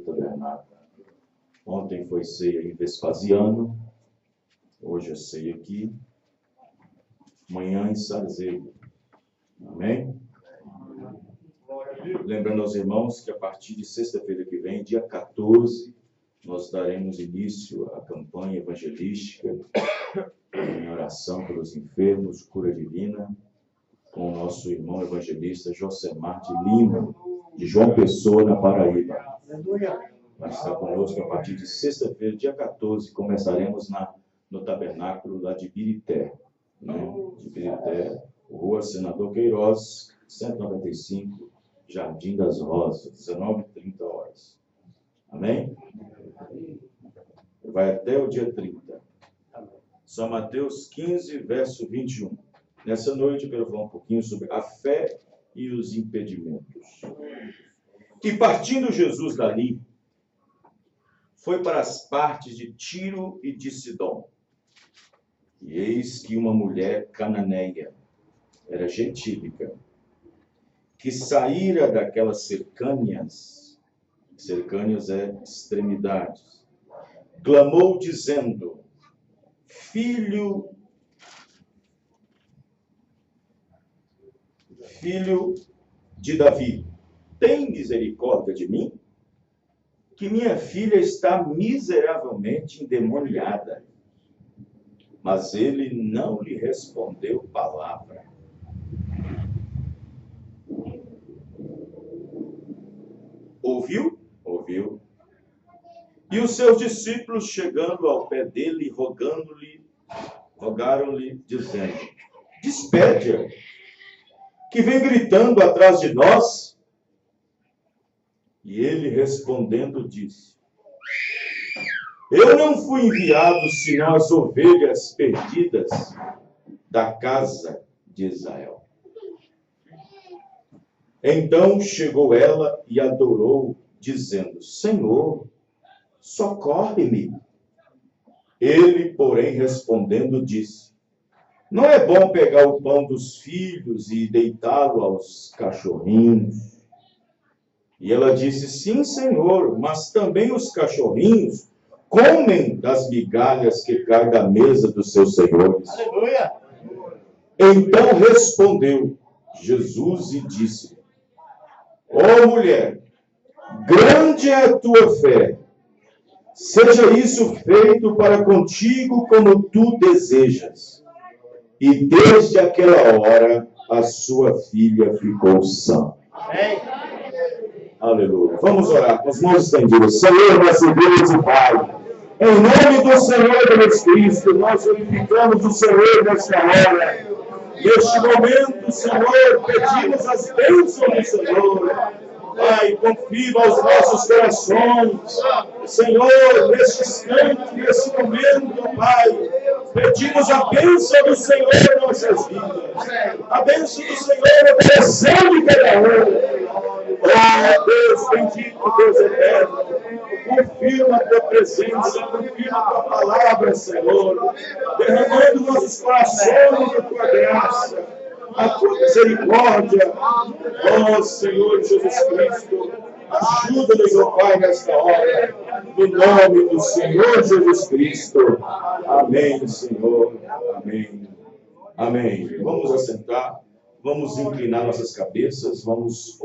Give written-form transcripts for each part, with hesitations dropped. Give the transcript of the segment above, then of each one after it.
tabernáculo. Ontem foi ceia em Vespasiano, hoje é ceia aqui, amanhã em Sarzedo. Amém? Lembrando aos irmãos que a partir de sexta-feira que vem, dia 14, nós daremos início à campanha evangelística em oração pelos enfermos, cura divina, com o nosso irmão evangelista Josemar de Lima, de João Pessoa, na Paraíba. Vai estar conosco a partir de sexta-feira, dia 14, começaremos no tabernáculo lá de Birité, de Birité, Rua Senador Queiroz, 195, Jardim das Rosas, 19h30. Amém? Vai até o dia 30. São Mateus 15, verso 21. Nessa noite eu quero falar um pouquinho sobre a fé e os impedimentos. E partindo Jesus dali, foi para as partes de Tiro e de Sidom. E eis que uma mulher cananeia, era gentílica, que saíra daquelas cercâneas é extremidades, clamou dizendo: Filho de Davi, tem misericórdia de mim? Que minha filha está miseravelmente endemoniada. Mas ele não lhe respondeu palavra. Ouviu? Ouviu. E os seus discípulos, chegando ao pé dele, rogaram-lhe, dizendo: Despede-a, que vem gritando atrás de nós. E ele respondendo disse: Eu não fui enviado senão as ovelhas perdidas da casa de Israel. Então chegou ela e adorou, dizendo: Senhor, socorre-me. Ele, porém, respondendo, disse: Não é bom pegar o pão dos filhos e deitá-lo aos cachorrinhos. E ela disse: Sim, Senhor, mas também os cachorrinhos comem das migalhas que caem da mesa dos seus senhores. Aleluia! Então respondeu Jesus e disse: Ó mulher, grande é a tua fé, seja isso feito para contigo como tu desejas. E desde aquela hora a sua filha ficou sã. Amém. Aleluia. Vamos orar com as mãos estendidas. Senhor, nosso Deus e Pai, em nome do Senhor Jesus Cristo, nós glorificamos o Senhor nesta hora. Neste momento, Senhor, pedimos as bênçãos do Senhor. Pai, confirma os nossos corações. Senhor, neste instante, neste momento, Pai, pedimos a bênção do Senhor em nossas vidas. A bênção do Senhor obedecendo em cada um. Oh, Deus bendito, Deus eterno, confirma a tua presença, confirma a tua palavra, Senhor, derramando nossos corações a tua graça, a tua misericórdia. Oh, Senhor Jesus Cristo, ajuda-nos, ó Pai, nesta hora, no nome do Senhor Jesus Cristo. Amém, Senhor. Amém. Amém. Vamos assentar, vamos inclinar nossas cabeças, vamos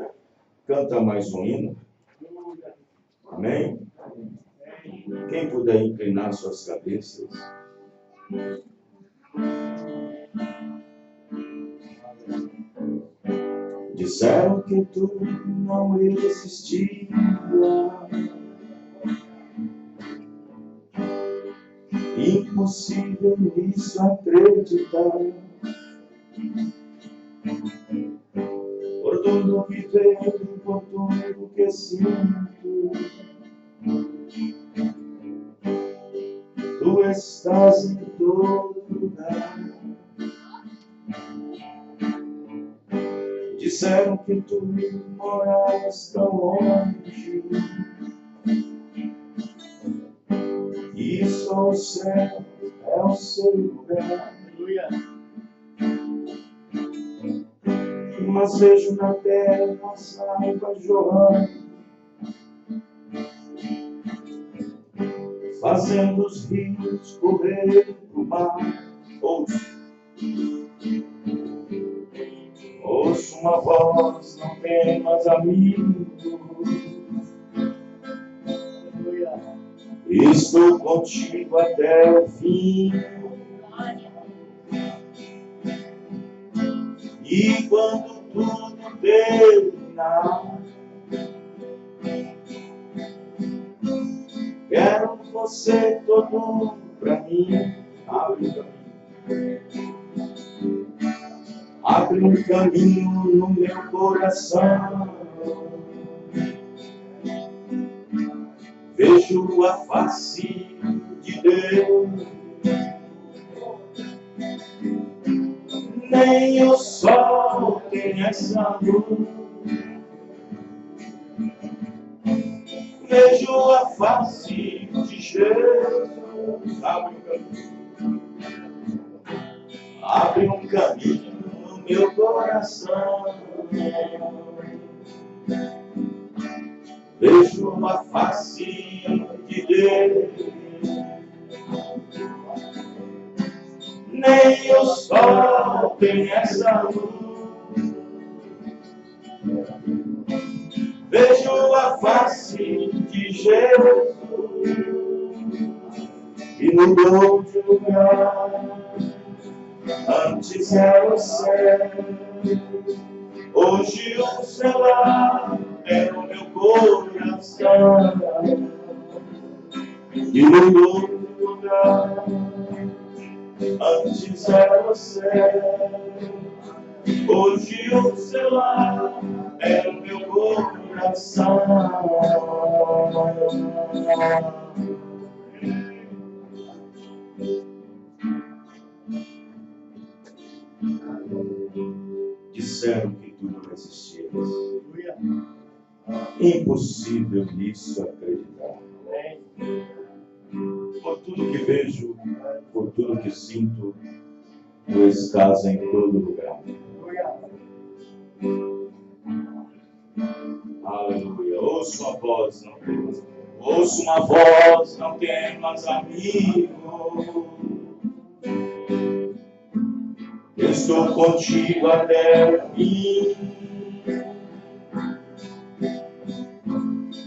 cantar mais um hino. Amém? Quem puder inclinar suas cabeças. Disseram que tu não existia, impossível nisso acreditar. Por tudo que vejo, por tudo que sinto, tu estás em todo lugar. Disseram que tu moravas tão longe, e só o céu é o seu lugar. Mas vejo na terra as águas jorrando, fazendo os rios correr pro mar. Ouço uma voz, não temas, amigo. Estou contigo até o fim. E quando tudo terminar, quero você todo pra mim. Abre um caminho no meu coração. Vejo a face de Deus. Nem o sol tem essa luz. Vejo a face de Jesus. Abre um caminho no meu coração. Vejo a face de Deus. Nem o sol tem essa luz. Vejo a face de Jesus e mudou de lugar. Antes era o céu, hoje o céu é o meu coração. E mudou de lugar. Antes era o céu, hoje o céu é o meu coração. Disseram que tudo não existia. Impossível nisso acreditar. Por tudo que vejo, por tudo que sinto, tu estás em todo lugar. Aleluia. Ouço uma voz, não temas. Ouço uma voz, não temas, amigo. Estou contigo até o fim.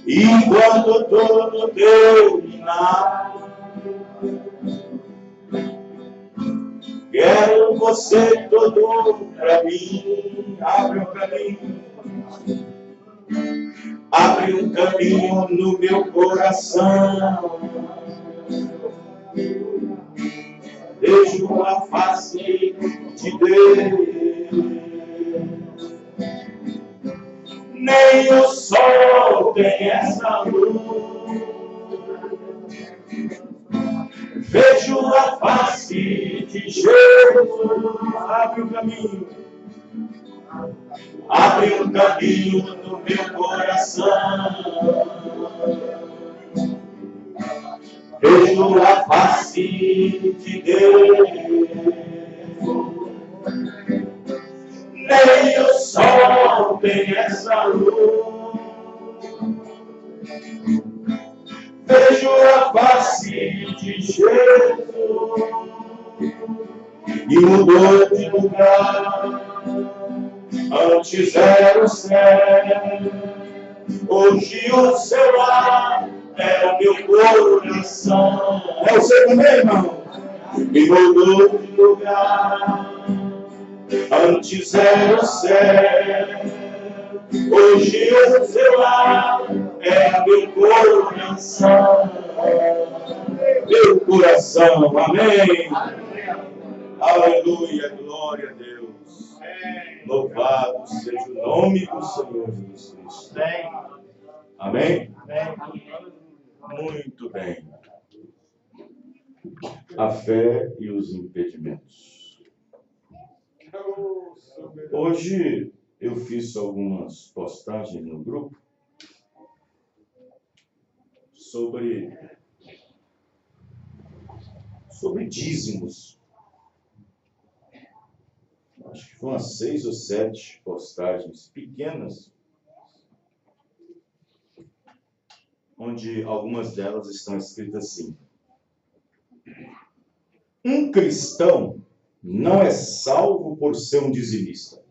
E quando tudo terminar, quero você todo pra mim. Abre um caminho. Abre um caminho no meu coração. Vejo a face de Deus. Nem o sol tem essa luz. Vejo a face de Jesus. Abre um caminho. Abre um caminho no meu coração. Vejo a face de Deus. Nem o sol tem essa luz. Vejo a face de Jesus e mudou de lugar. Antes era o céu, hoje o céu é o meu coração. É o seu também, irmão? E mudou de lugar. Antes era o céu, hoje o céu é o meu coração. Meu coração, amém. Aleluia, glória a Deus. Louvado seja o nome do Senhor Jesus Cristo. Amém? Muito bem. A fé e os impedimentos. Hoje eu fiz algumas postagens no grupo sobre dízimos. Acho que foram umas 6 ou 7 postagens pequenas, onde algumas delas estão escritas assim: Um cristão não é salvo por ser um dizimista,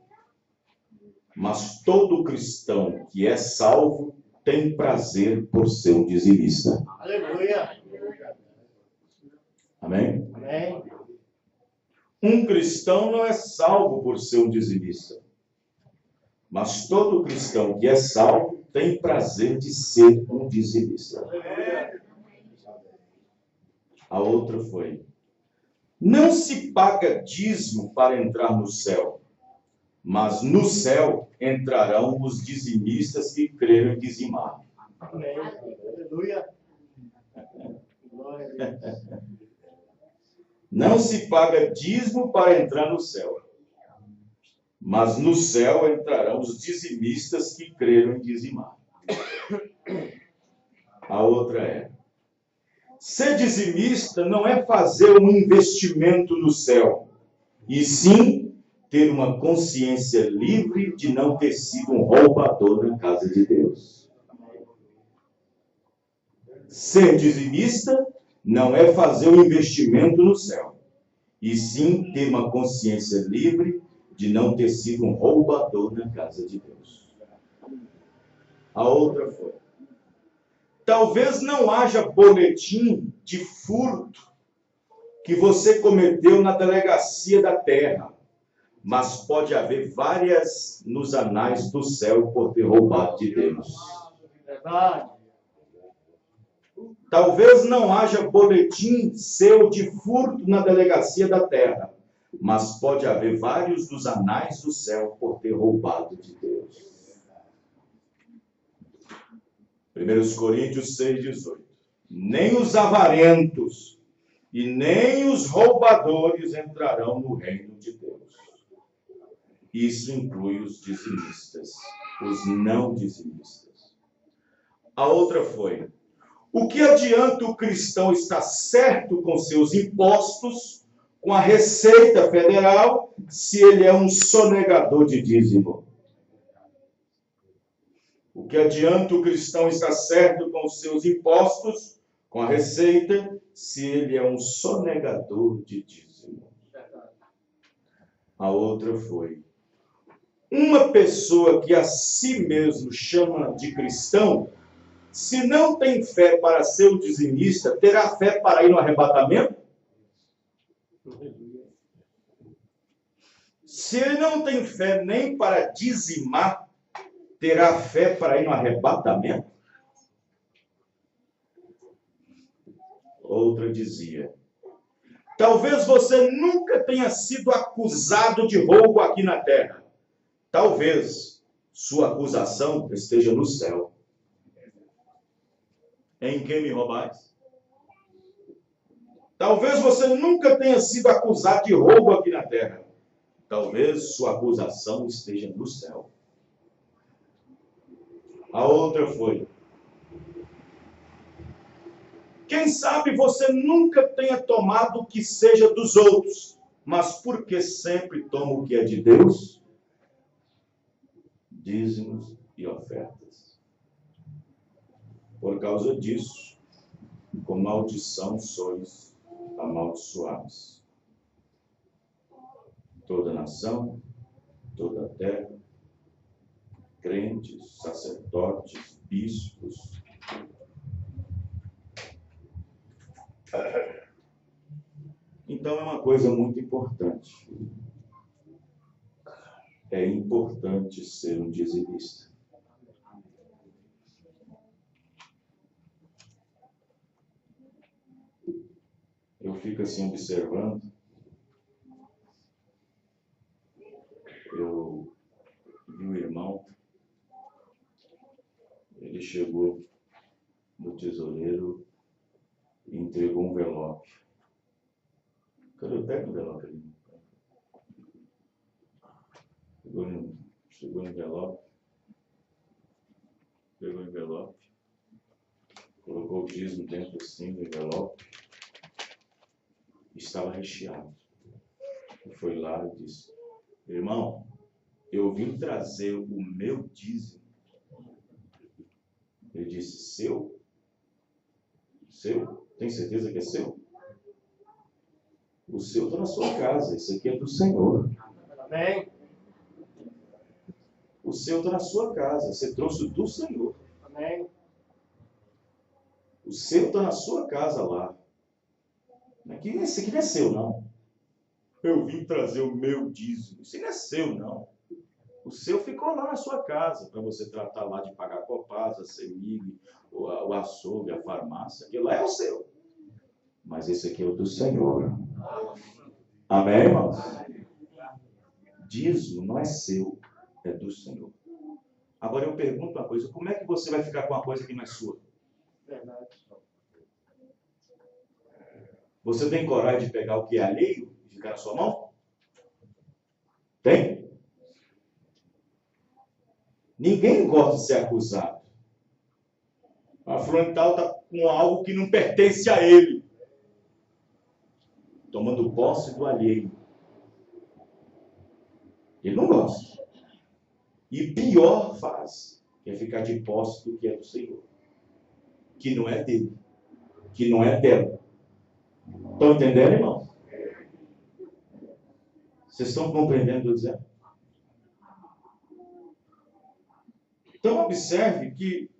mas todo cristão que é salvo tem prazer por ser um dizimista. Aleluia. Amém? Amém. Um cristão não é salvo por ser um dizimista, mas todo cristão que é salvo tem prazer de ser um dizimista. Aleluia. A outra foi: não se paga dízimo para entrar no céu, mas no céu entrarão os dizimistas que creram em dizimar. Amém. Aleluia. Glória a Deus. Não se paga dízimo para entrar no céu, mas no céu entrarão os dizimistas que creram em dizimar. A outra é: ser dizimista não é fazer um investimento no céu, e sim ter uma consciência livre de não ter sido um roubador na casa de Deus. Ser dizimista não é fazer um investimento no céu, e sim ter uma consciência livre de não ter sido um roubador na casa de Deus. A outra foi: talvez não haja boletim de furto que você cometeu na delegacia da terra, mas pode haver várias nos anais do céu por ter roubado de Deus. Verdade. Talvez não haja boletim seu de furto na delegacia da terra, mas pode haver vários dos anais do céu por ter roubado de Deus. 1 Coríntios 6,18. Nem os avarentos e nem os roubadores entrarão no reino de Deus. Isso inclui os dizimistas, os não dizimistas. A outra foi: o que adianta o cristão estar certo com seus impostos, com a Receita Federal, se ele é um sonegador de dízimo? O que adianta o cristão estar certo com os seus impostos, com a Receita, se ele é um sonegador de dízimo? A outra foi: uma pessoa que a si mesmo chama de cristão, se não tem fé para ser o dizimista, terá fé para ir no arrebatamento? Se ele não tem fé nem para dizimar, terá fé para ir no arrebatamento? Outra dizia: talvez você nunca tenha sido acusado de roubo aqui na terra. Talvez sua acusação esteja no céu. Em que me roubais? Talvez você nunca tenha sido acusado de roubo aqui na terra. Talvez sua acusação esteja no céu. A outra foi: quem sabe você nunca tenha tomado o que seja dos outros, mas porque sempre toma o que é de Deus? Dízimos e ofertas. Por causa disso, com maldição sois amaldiçoados. Toda nação, toda terra, crentes, sacerdotes, bispos. Então é uma coisa muito importante. É importante ser um dizimista. Eu fico assim observando. Eu vi um irmão, ele chegou no tesoureiro e entregou um envelope. Cadê? Pega o envelope ali. Chegou no envelope, pegou o envelope, colocou o dízimo dentro assim do envelope, estava recheado. E foi lá e disse: irmão, eu vim trazer o meu dízimo. Ele disse: seu? Seu? Tem certeza que é seu? O seu está na sua casa. Isso aqui é do Senhor. Amém. O seu está na sua casa. Você trouxe do Senhor. Amém. O seu está na sua casa lá. Esse aqui não é seu, não. Eu vim trazer o meu dízimo. Isso não é seu, não. O seu ficou lá na sua casa, para você tratar lá de pagar a Copasa, a CEMIG, o açougue, a farmácia. Aquilo lá é o seu. Mas esse aqui é o do Senhor. Amém, irmãos? Dízimo não é seu, é do Senhor. Agora eu pergunto uma coisa: como é que você vai ficar com uma coisa que não é sua? Verdade. Você tem coragem de pegar o que é alheio e ficar na sua mão? Tem? Ninguém gosta de ser acusado. A fulano tal está com algo que não pertence a ele, tomando posse do alheio. Ele não gosta. E pior faz, que é ficar de posse do que é do Senhor, que não é dele, que não é dela. Estão entendendo, irmão? Vocês estão compreendendo o que eu estou dizendo? Então, observe que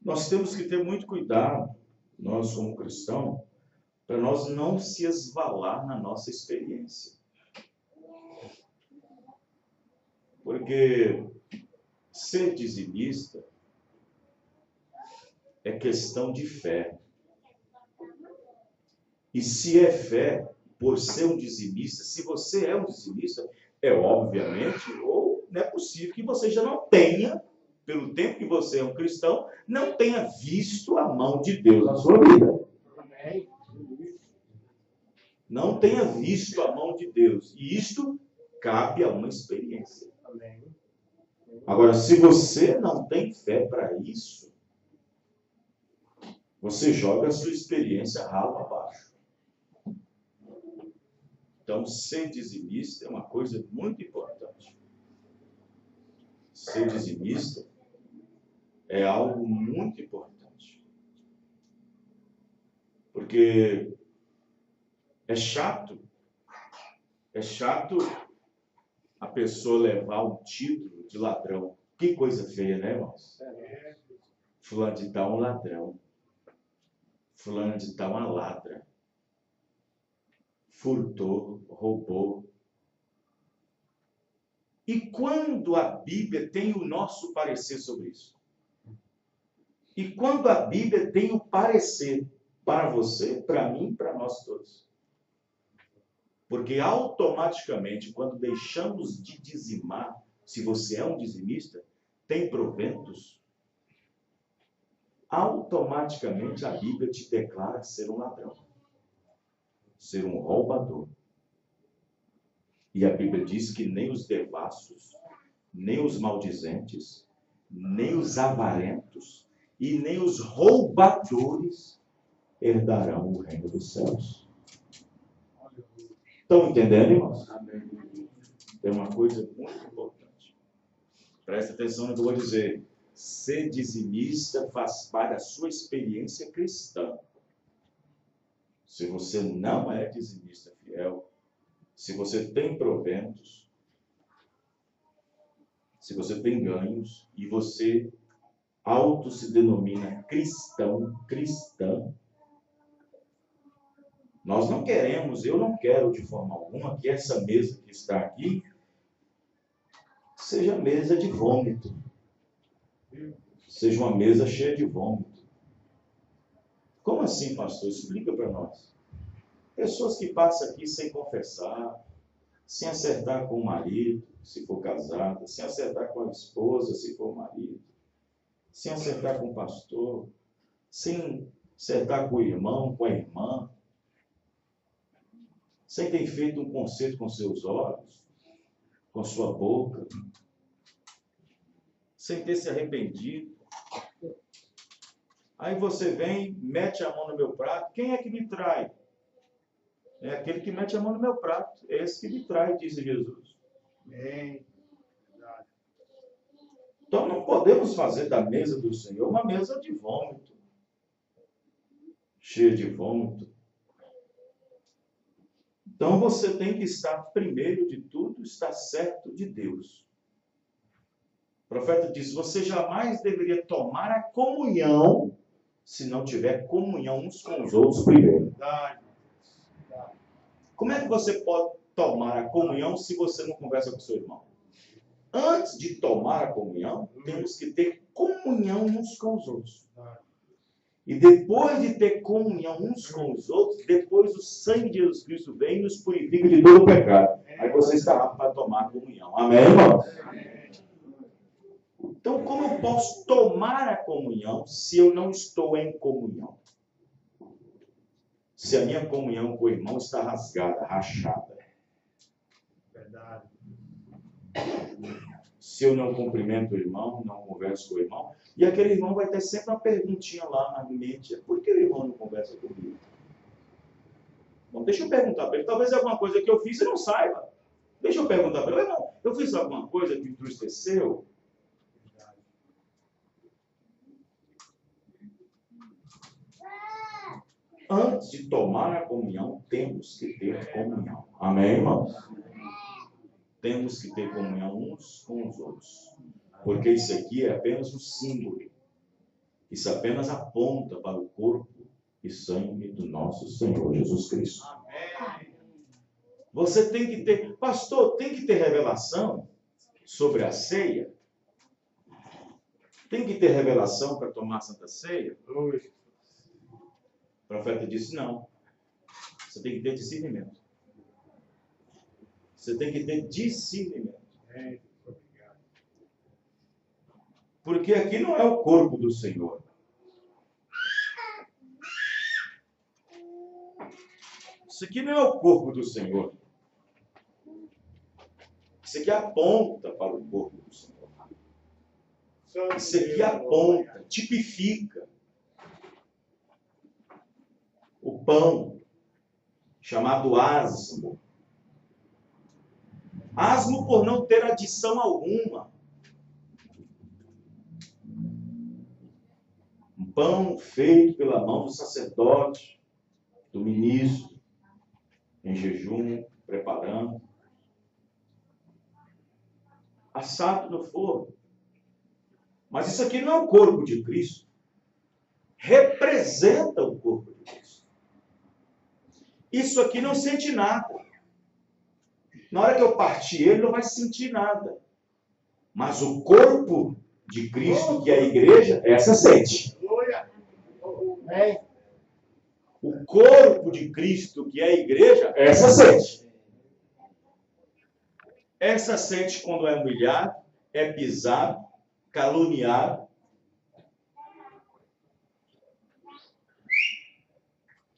nós temos que ter muito cuidado, nós como cristãos, para nós não se esvalar na nossa experiência. Porque ser dizimista é questão de fé. E se é fé, por ser um dizimista, se você é um dizimista, é obviamente, ou não é possível que você já não tenha, pelo tempo que você é um cristão, não tenha visto a mão de Deus na sua vida. Amém. Não tenha visto a mão de Deus. E isto cabe a uma experiência. Amém. Agora, se você não tem fé para isso, você joga a sua experiência ralo abaixo. Então, ser dizimista é uma coisa muito importante. Ser dizimista é algo muito importante. Porque é chato a pessoa levar um título de ladrão. Que coisa feia, né, irmãos? Fulano de tal é um ladrão. Fulano de tal é uma ladra. Furtou, roubou. E quando a Bíblia tem o nosso parecer sobre isso? E quando a Bíblia tem o parecer para você, para mim, para nós todos? Porque automaticamente, quando deixamos de dizimar, se você é um dizimista, tem proventos, automaticamente a Bíblia te declara ser um ladrão, ser um roubador. E a Bíblia diz que nem os devassos, nem os maldizentes, nem os avarentos e nem os roubadores herdarão o reino dos céus. Estão entendendo, irmãos? É uma coisa muito importante. Presta atenção no que eu vou dizer. Ser dizimista faz parte da sua experiência cristã. Se você não é dizimista fiel, se você tem proventos, se você tem ganhos e você se denomina cristã, nós não queremos, eu não quero de forma alguma que essa mesa que está aqui seja mesa de vômito, seja uma mesa cheia de vômito. Como assim, pastor? Explica para nós. Pessoas que passam aqui sem confessar, sem acertar com o marido, se for casada, sem acertar com a esposa, se for marido, sem acertar com o pastor, sem acertar com o irmão, com a irmã, sem ter feito um concerto com seus olhos, com sua boca, sem ter se arrependido. Aí você vem, mete a mão no meu prato. Quem é que me trai? É aquele que mete a mão no meu prato. É esse que me trai, disse Jesus. Amém. Então não podemos fazer da mesa do Senhor uma mesa de vômito, cheia de vômito. Então você tem que estar, primeiro de tudo, estar certo de Deus. O profeta diz, você jamais deveria tomar a comunhão se não tiver comunhão uns com os outros primeiro. Verdade. Como é que você pode tomar a comunhão se você não conversa com seu irmão? Antes de tomar a comunhão, temos que ter comunhão uns com os outros. E depois de ter comunhão uns com os outros, depois o sangue de Jesus Cristo vem e nos purifica de todo o pecado. Aí você está apto para tomar a comunhão. Amém, irmão? Então, como eu posso tomar a comunhão se eu não estou em comunhão? Se a minha comunhão com o irmão está rasgada, rachada. Verdade. Se eu não cumprimento o irmão, não converso com o irmão, e aquele irmão vai ter sempre uma perguntinha lá na mente. Por que o irmão não conversa comigo? Bom, deixa eu perguntar para ele. Talvez alguma coisa que eu fiz e não saiba. Deixa eu perguntar para ele. Irmão, eu fiz alguma coisa que entristeceu? Antes de tomar a comunhão, temos que ter comunhão. Amém, irmãos? Temos que ter comunhão uns com os outros. Porque isso aqui é apenas um símbolo. Isso apenas aponta para o corpo e sangue do nosso Senhor Jesus Cristo. Você tem que ter, pastor, tem que ter revelação sobre a ceia? Tem que ter revelação para tomar a Santa Ceia? O profeta disse, não. Você tem que ter discernimento. Você tem que ter discernimento. Porque aqui não é o corpo do Senhor. Isso aqui não é o corpo do Senhor. Isso aqui aponta para o corpo do Senhor. Isso aqui aponta, tipifica o pão, chamado asmo. Asmo por não ter adição alguma. Um pão feito pela mão do sacerdote, do ministro, em jejum, preparando. Assado no forno. Mas isso aqui não é o corpo de Cristo. Representa o corpo de Cristo. Isso aqui não sente nada. Na hora que eu partir ele, não vai sentir nada. Mas o corpo de Cristo, que é a igreja, essa sente. O corpo de Cristo, que é a igreja, essa sente. Essa sente quando é humilhado, é pisado, caluniado.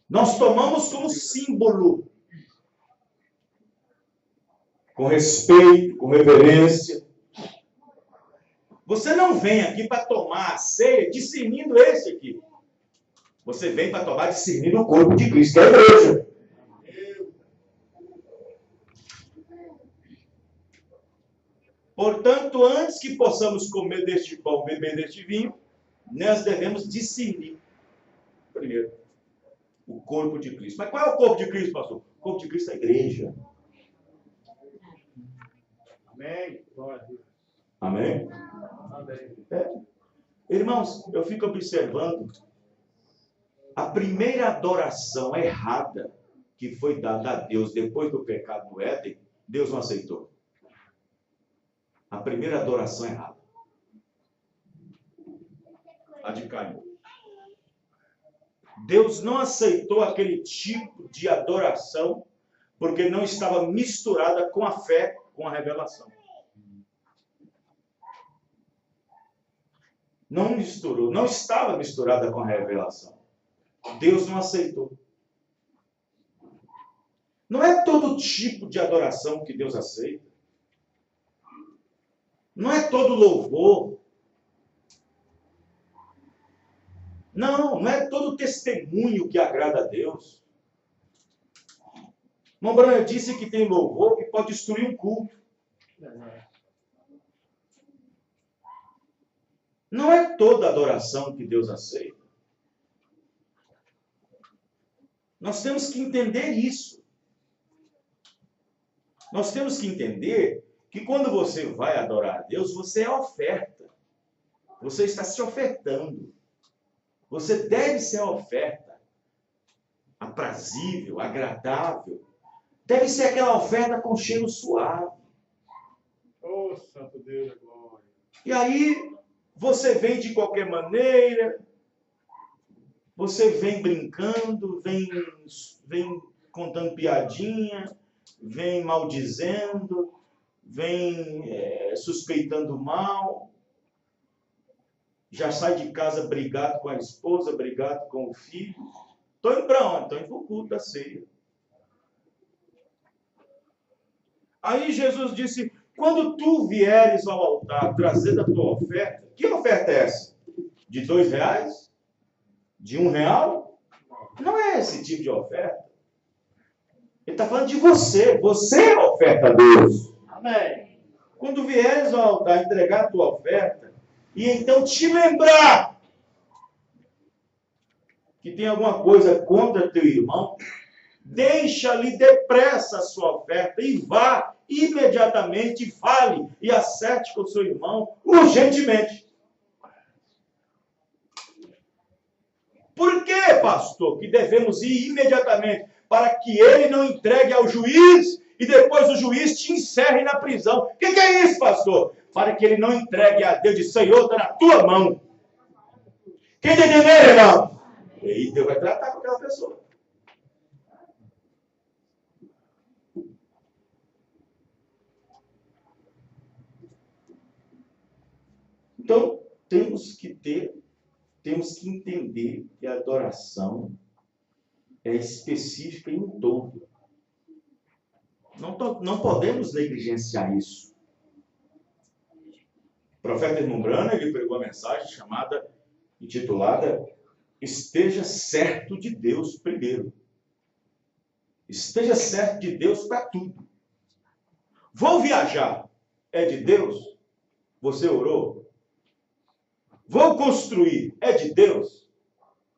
Nós tomamos como símbolo. Com respeito, com reverência. Você não vem aqui para tomar a ceia discernindo esse aqui. Você vem para tomar discernindo o corpo de Cristo, que é a igreja. Portanto, antes que possamos comer deste pão, beber deste vinho, nós devemos discernir, primeiro, o corpo de Cristo. Mas qual é o corpo de Cristo, pastor? O corpo de Cristo é a igreja. Amém. Amém? É. Irmãos, eu fico observando a primeira adoração errada que foi dada a Deus depois do pecado do Éden, Deus não aceitou. A primeira adoração errada. A de Caim. Deus não aceitou aquele tipo de adoração porque não estava misturada com a fé, com a revelação. Não misturou, não estava misturada com a revelação. Deus não aceitou. Não é todo tipo de adoração que Deus aceita. Não é todo louvor. Não é todo testemunho que agrada a Deus. Irmão Branham disse que tem louvor que pode destruir um culto. Não é toda adoração que Deus aceita. Nós temos que entender isso. Nós temos que entender que quando você vai adorar a Deus, você é oferta. Você está se ofertando. Você deve ser a oferta aprazível, agradável. Deve ser aquela oferta com cheiro suave. Oh, santo Deus da glória. E aí, você vem de qualquer maneira, você vem brincando, vem contando piadinha, vem maldizendo, vem suspeitando mal, já sai de casa brigado com a esposa, brigado com o filho. Estou indo para onde? Estou indo para o culto da ceia. Aí Jesus disse, quando tu vieres ao altar trazer a tua oferta, que oferta é essa? De R$2? De R$1? Não é esse tipo de oferta. Ele está falando de você. Você é a oferta a Deus. Amém. Quando vieres ao altar entregar a tua oferta, e então te lembrar que tem alguma coisa contra teu irmão, deixa-lhe depressa a sua oferta e vá imediatamente, fale e acerte com o seu irmão urgentemente. Por que, pastor, que devemos ir imediatamente? Para que ele não entregue ao juiz e depois o juiz te encerre na prisão. O que é isso, pastor? Para que ele não entregue a Deus de Senhor, está na tua mão. Quem está entendendo, irmão? E aí Deus vai tratar com aquela pessoa. Então, temos que entender que a adoração é específica em todo. Não podemos negligenciar isso. O profeta Irmão Branham, ele pregou uma mensagem intitulada Esteja certo de Deus primeiro. Esteja certo de Deus para tudo. Vou viajar. É de Deus? Você orou? Vou construir. É de Deus?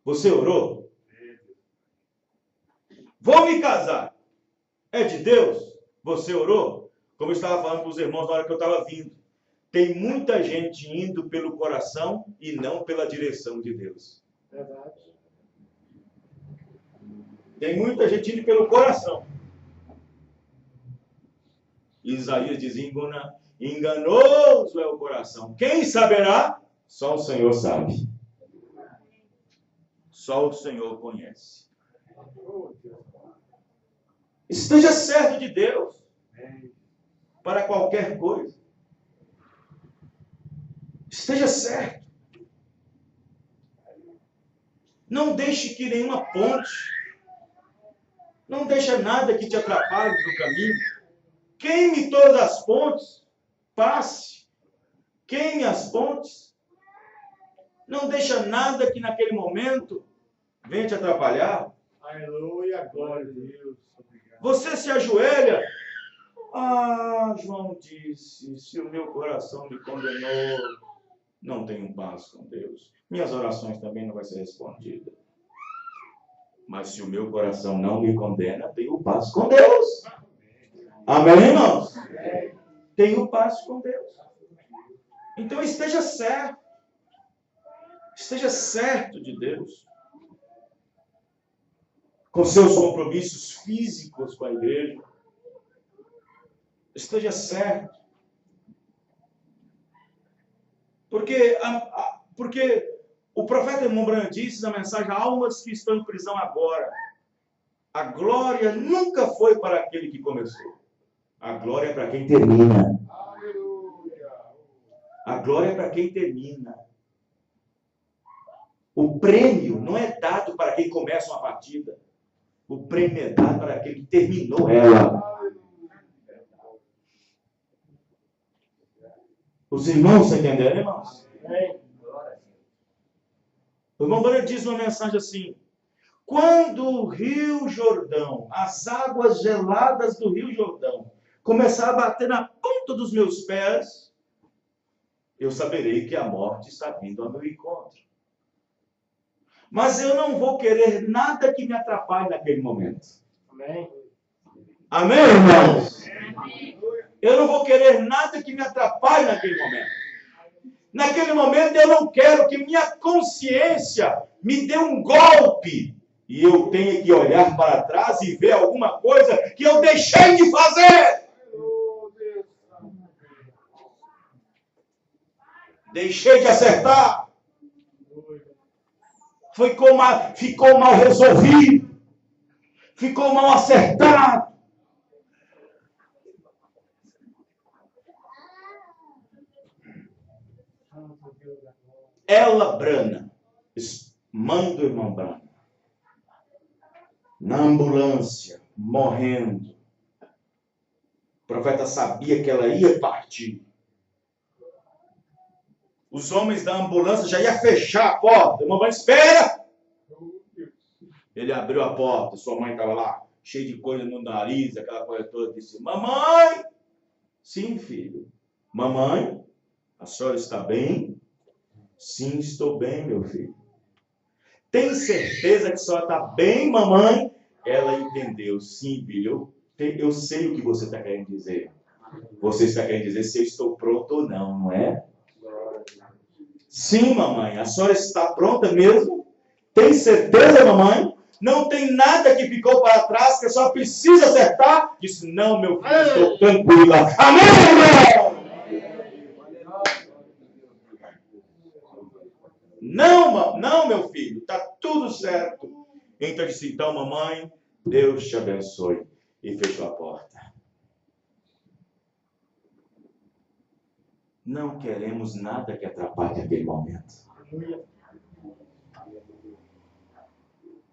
Você orou? Vou me casar. É de Deus? Você orou? Como eu estava falando para os irmãos na hora que eu estava vindo. Tem muita gente indo pelo coração e não pela direção de Deus. Verdade. Tem muita gente indo pelo coração. Isaías diz, enganoso é o coração. Quem saberá? Só o Senhor sabe. Só o Senhor conhece. Esteja certo de Deus para qualquer coisa. Esteja certo. Não deixe que nenhuma ponte, não deixe nada que te atrapalhe no caminho. Queime todas as pontes, passe. Queime as pontes. Não deixa nada que naquele momento venha te atrapalhar. Aleluia, glória a Deus. Obrigado. Você se ajoelha. Ah, João disse, se o meu coração me condenou, não tenho paz com Deus. Minhas orações também não vão ser respondidas. Mas se o meu coração não me condena, tenho paz com Deus. Amém, irmãos? Tenho paz com Deus. Então esteja certo. Esteja certo de Deus. Com seus compromissos físicos com a igreja. Esteja certo. Porque o profeta Irmão Branham disse na mensagem, almas que estão em prisão agora, a glória nunca foi para aquele que começou. A glória é para quem termina. A glória é para quem termina. O prêmio não é dado para quem começa uma partida. O prêmio é dado para aquele que terminou ela. Os irmãos estão entendendo, irmãos? O irmão Branham diz uma mensagem assim, quando o Rio Jordão, as águas geladas do Rio Jordão, começar a bater na ponta dos meus pés, eu saberei que a morte está vindo ao meu encontro. Mas eu não vou querer nada que me atrapalhe naquele momento. Amém. Amém, irmãos? Eu não vou querer nada que me atrapalhe naquele momento. Naquele momento eu não quero que minha consciência me dê um golpe e eu tenha que olhar para trás e ver alguma coisa que eu deixei de fazer. Deixei de acertar. Ficou mal resolvido. Ficou mal acertado. Ela, Brana, mãe do irmão Brana, na ambulância, morrendo. O profeta sabia que ela ia partir. Os homens da ambulância já iam fechar a porta. O irmão, espera! Ele abriu a porta, sua mãe estava lá, cheia de coisa no nariz, aquela coisa toda. Disse, mamãe! Sim, filho. Mamãe, a senhora está bem? Sim, estou bem, meu filho. Tem certeza que a senhora está bem, mamãe? Ela entendeu. Sim, filho, eu sei o que você está querendo dizer. Você está querendo dizer se eu estou pronto ou não, não é? Sim, mamãe, a senhora está pronta mesmo? Tem certeza, mamãe? Não tem nada que ficou para trás que a senhora precisa acertar? Disse, não, meu filho, estou tranquila. Amém, irmão? Não, meu filho, está tudo certo. Então disse, então, mamãe, Deus te abençoe. E fechou a porta. Não queremos nada que atrapalhe aquele momento.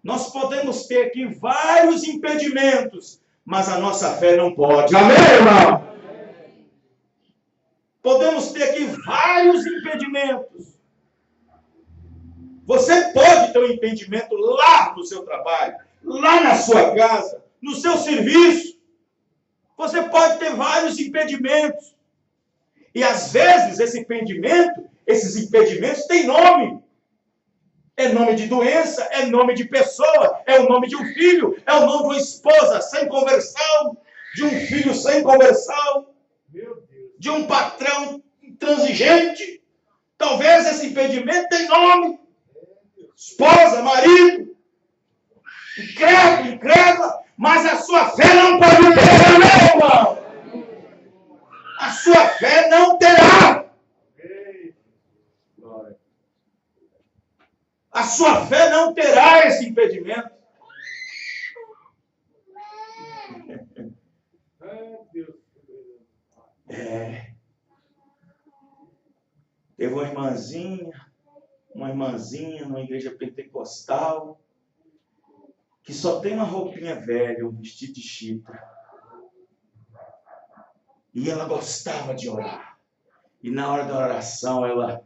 Nós podemos ter aqui vários impedimentos, mas a nossa fé não pode. Amém, irmão? Podemos ter aqui vários impedimentos. Você pode ter um impedimento lá no seu trabalho, lá na sua casa, no seu serviço. Você pode ter vários impedimentos. E às vezes esses impedimentos têm nome. É nome de doença, é nome de pessoa, é o nome de um filho, é o nome de uma esposa sem conversão, de um filho sem conversão, de um patrão intransigente. Talvez esse impedimento tenha nome. Esposa, marido, incrédulo, mas a sua fé não pode ter, meu irmão. A sua fé não terá. A sua fé não terá esse impedimento. Teve uma irmãzinha numa igreja pentecostal, que só tem uma roupinha velha, um vestido de chita. E ela gostava de orar. E na hora da oração, ela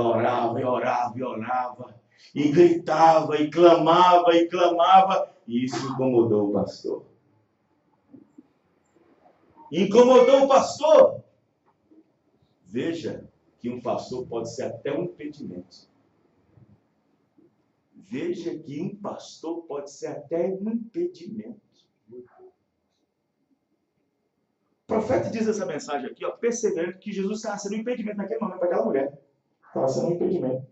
orava e orava e orava. E gritava e clamava e clamava. E isso incomodou o pastor. Incomodou o pastor. Veja que um pastor pode ser até um impedimento. Veja que um pastor pode ser até um impedimento. O profeta diz essa mensagem aqui, percebendo que Jesus estava sendo um impedimento naquele momento para aquela mulher. Estava sendo um impedimento.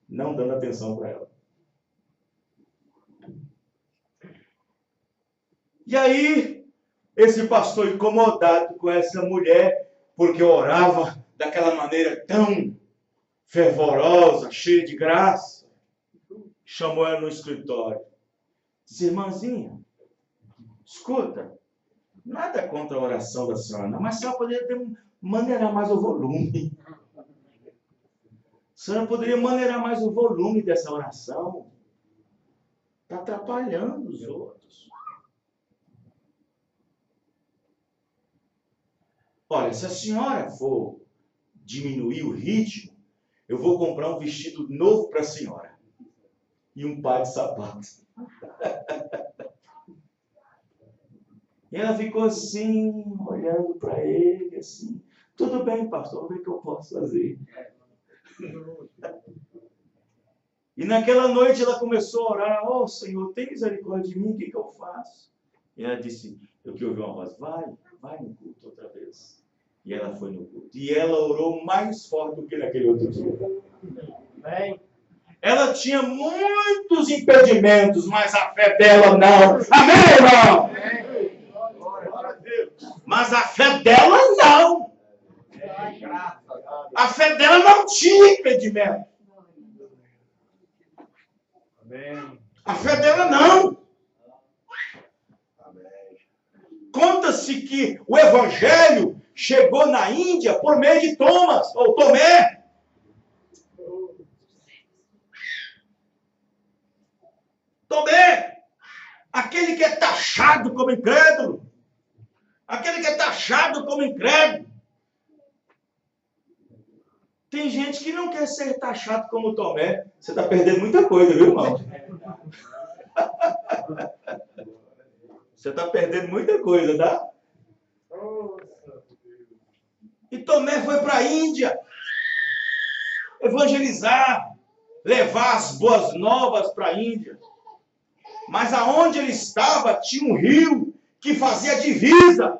Não dando atenção para ela. E aí, esse pastor incomodado com essa mulher, porque orava daquela maneira tão fervorosa, cheia de graça, chamou ela no escritório. Disse, irmãzinha, escuta, nada contra a oração da senhora, não, mas a senhora poderia maneirar mais o volume. A senhora poderia maneirar mais o volume dessa oração. Está atrapalhando os outros. Olha, se a senhora for diminuir o ritmo, eu vou comprar um vestido novo para a senhora. E um par de sapatos. E ela ficou assim, olhando para ele, assim. Tudo bem, pastor, vamos ver o que eu posso fazer. E naquela noite ela começou a orar. Oh, Senhor, tem misericórdia de mim, o que eu faço? E ela disse, eu que ouvi uma voz, vai no culto outra vez. E ela foi no culto. E ela orou mais forte do que naquele outro dia. Ela tinha muitos impedimentos, mas a fé dela não. Amém, irmão? Mas a fé dela não. A fé dela não tinha impedimento. A fé dela não. Conta-se que o evangelho chegou na Índia por meio de Thomas, ou Tomé. Tomé, aquele que é taxado como incrédulo. Aquele que é taxado como incrédulo. Tem gente que não quer ser taxado como Tomé. Você está perdendo muita coisa, viu, irmão? Você está perdendo muita coisa, tá? E Tomé foi para a Índia evangelizar, levar as boas novas para a Índia. Mas aonde ele estava tinha um rio que fazia divisa.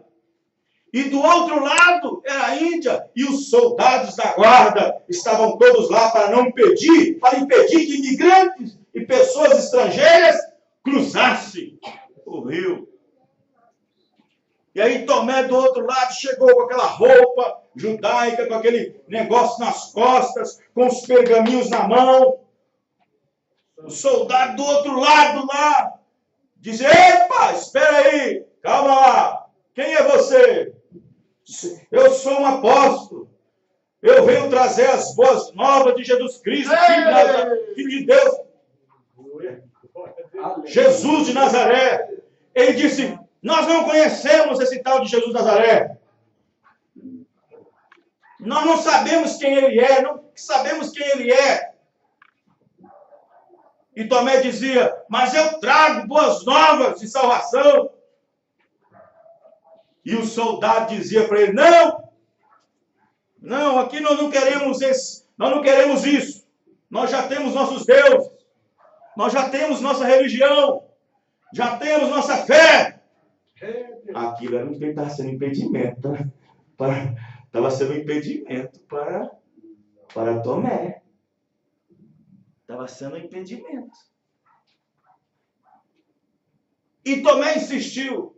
E do outro lado era a Índia. E os soldados da guarda estavam todos lá para impedir que imigrantes e pessoas estrangeiras cruzassem o rio. E aí Tomé do outro lado chegou com aquela roupa judaica, com aquele negócio nas costas, com os pergaminhos na mão. O soldado do outro lado lá disse, epa, espera aí, calma lá, quem é você? Eu sou um apóstolo, eu venho trazer as boas novas de Jesus Cristo, filho de Deus, Jesus de Nazaré. Ele disse, nós não conhecemos esse tal de Jesus de Nazaré. Nós não sabemos quem ele é, não sabemos quem ele é. E Tomé dizia, mas eu trago boas novas de salvação. E o soldado dizia para ele, não, aqui nós não queremos isso. Nós já temos nossos deuses. Nós já temos nossa religião. Já temos nossa fé. Aquilo era estava sendo impedimento. Estava sendo impedimento para Tomé. Estava sendo impedimento. E Tomé insistiu.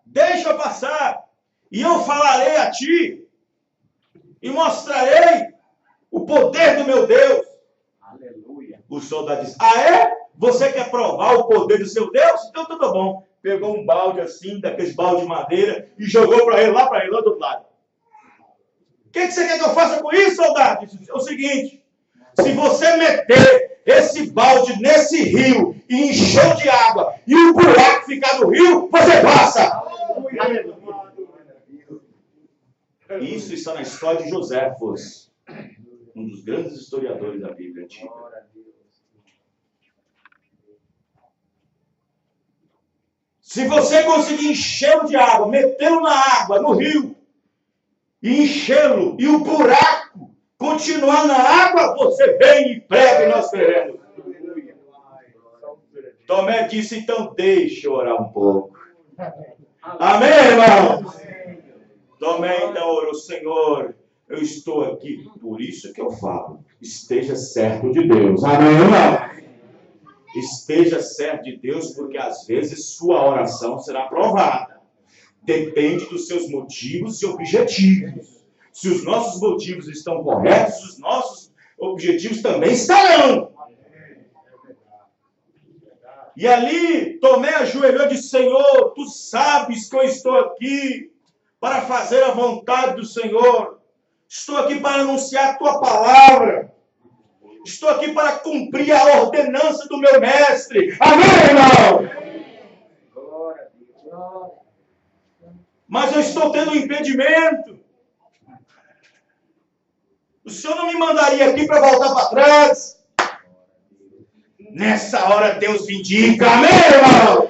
Deixa eu passar. E eu falarei a ti. E mostrarei o poder do meu Deus. Aleluia. O soldado disse, é? Você quer provar o poder do seu Deus? Então tudo bom. Pegou um balde assim, daqueles balde de madeira, e jogou para ele, lá do outro lado. O que você quer que eu faça com isso, soldado? Disse, é o seguinte, se você meter esse balde nesse rio e encher de água, e o buraco ficar no rio, você passa. Isso está na história de Joséfos, um dos grandes historiadores da Bíblia Antiga. Se você conseguir enchê-lo de água, metê-lo na água, no rio, e enchê-lo, e o buraco continuar na água, você vem e prega e nós creremos. Tomé disse, então deixa eu orar um pouco. Amém, irmão? Tomé então orou, Senhor, eu estou aqui, por isso que eu falo, esteja certo de Deus. Amém, irmão? Esteja certo de Deus, porque às vezes sua oração será aprovada. Depende dos seus motivos e objetivos. Se os nossos motivos estão corretos, os nossos objetivos também estarão. E ali, Tomé ajoelhou e disse, Senhor, tu sabes que eu estou aqui para fazer a vontade do Senhor. Estou aqui para anunciar a tua palavra. Estou aqui para cumprir a ordenança do meu mestre. Amém, irmão? Mas eu estou tendo um impedimento. O Senhor não me mandaria aqui para voltar para trás? Nessa hora Deus vindica. Amém, irmão?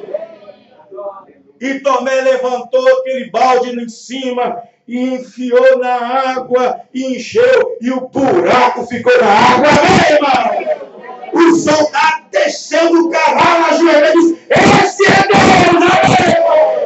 E Tomé levantou aquele balde em cima e enfiou na água e encheu, e o buraco ficou na água. Amém, irmão? O soldado desceu do cavalo, ajoelhou e disse, esse é Deus, amém, irmão?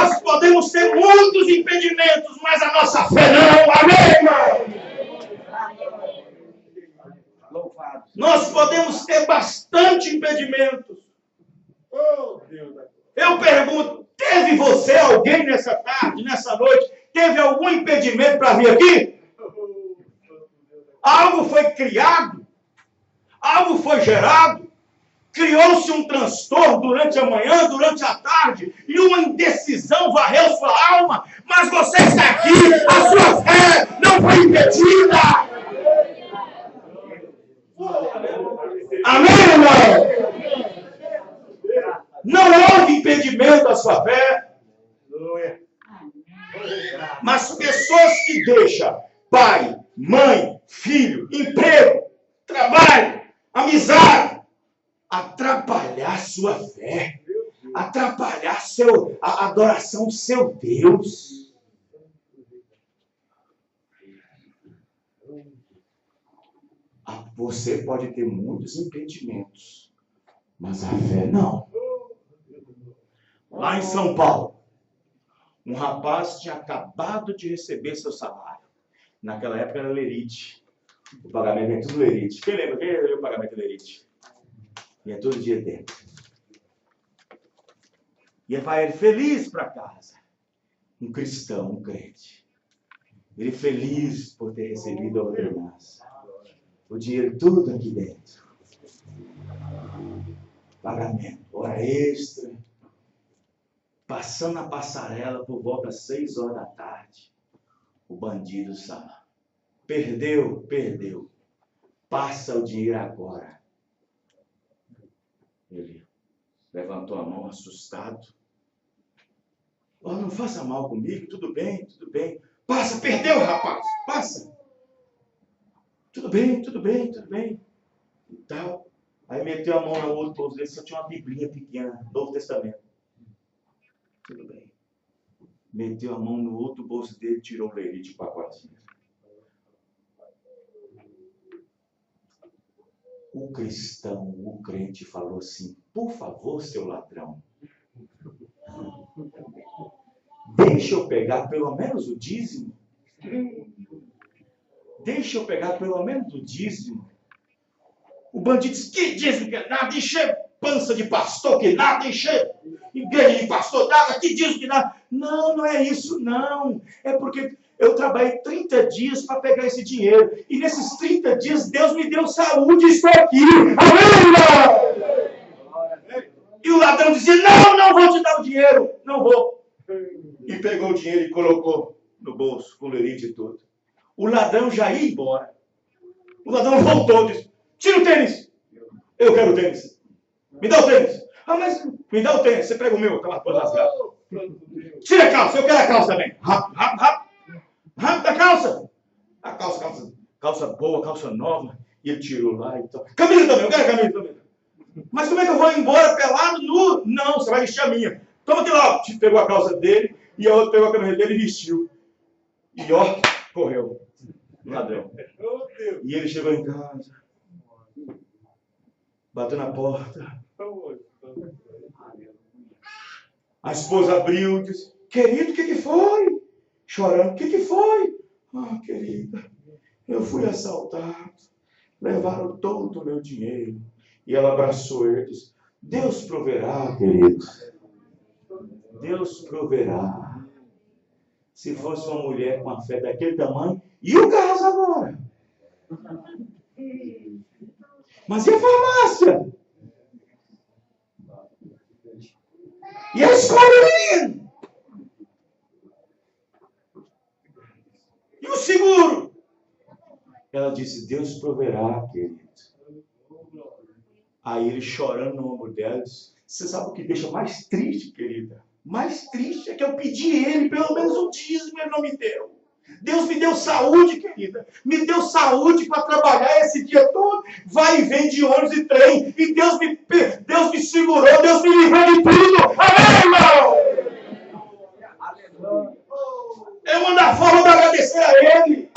Nós podemos ter muitos impedimentos, mas a nossa fé não. Amém, irmão? Nós podemos ter bastante impedimentos. Oh, Deus. Eu pergunto, teve você, alguém nessa tarde, nessa noite, teve algum impedimento para vir aqui? Algo foi criado? Algo foi gerado? Criou-se um transtorno durante a manhã, durante a tarde, e uma indecisão varreu sua alma, mas você está aqui, a sua fé não foi impedida. Amém, irmão? Não houve impedimento à sua fé. Mas pessoas que deixam pai, mãe, filho, emprego, trabalho, amizade, atrapalhar sua fé, atrapalhar a adoração do seu Deus. Você pode ter muitos impedimentos, mas a fé não. Lá em São Paulo, um rapaz tinha acabado de receber seu salário. Naquela época era lerite. O pagamento é tudo lerite. Quem lembra? Quem lembra o pagamento lerite? E é todo dia dentro. E vai ele feliz para casa. Um cristão, um crente. Ele feliz por ter recebido a ordenança. O dinheiro tudo aqui dentro. Pagamento, hora extra. Passando a passarela por volta das 6 horas da tarde. O bandido sabe. Perdeu. Passa o dinheiro agora. Ele levantou a mão assustado. Oh, não faça mal comigo, tudo bem. Passa, perdeu, rapaz, passa. Tudo bem. E tal. Aí meteu a mão no outro bolso dele, só tinha uma biblinha pequena, Novo Testamento. Tudo bem. Meteu a mão no outro bolso dele, tirou o lerite de pacotinho. O cristão, o crente falou assim: por favor, seu ladrão, deixa eu pegar pelo menos o dízimo. O bandido disse: que dízimo que nada, encher pança de pastor que nada, encher igreja de pastor nada, que dízimo que nada. Não é isso não. É porque eu trabalhei 30 dias para pegar esse dinheiro. E nesses 30 dias Deus me deu saúde e estou aqui. Amém, irmão? E o ladrão dizia: não vou te dar o dinheiro. Não vou. E pegou o dinheiro e colocou no bolso, com o lerite e tudo. O ladrão já ia embora. O ladrão voltou e disse: tira o tênis. Eu quero o tênis. Me dá o tênis. Ah, mas me dá o tênis. Você pega o meu, tá lá todo rasgado. Tira a calça, eu quero a calça também. Rápido a calça. A calça boa, calça nova. E ele tirou lá e tal. Camisa também, eu quero a camisa também. Mas como é que eu vou embora pelado, nu? Não, você vai vestir a minha. Toma aqui lá. Pegou a calça dele e a outra pegou a camisa dele e vestiu. E ó, correu. O ladrão. E ele chegou em casa. Bateu na porta. A esposa abriu e disse: querido, o que foi? Chorando, o que foi? Ah, querida, eu fui assaltado. Levaram todo o meu dinheiro. E ela abraçou ele e disse: Deus proverá, querido. Deus proverá. Se fosse uma mulher com a fé daquele tamanho, e o caso agora? Mas e a farmácia? E a escola, menino? E o seguro? Ela disse: Deus proverá, querido. Aí ele chorando no ombro dela disse: você sabe o que deixa mais triste, querida? Mais triste é que eu pedi ele pelo menos um dízimo e ele não me deu. Deus me deu saúde, querida. Me deu saúde para trabalhar esse dia todo. Vai e vem de ônibus e trem. E Deus me segurou. Deus me livrou de tudo. Amém, irmão? É uma da forma de agradecer a Ele.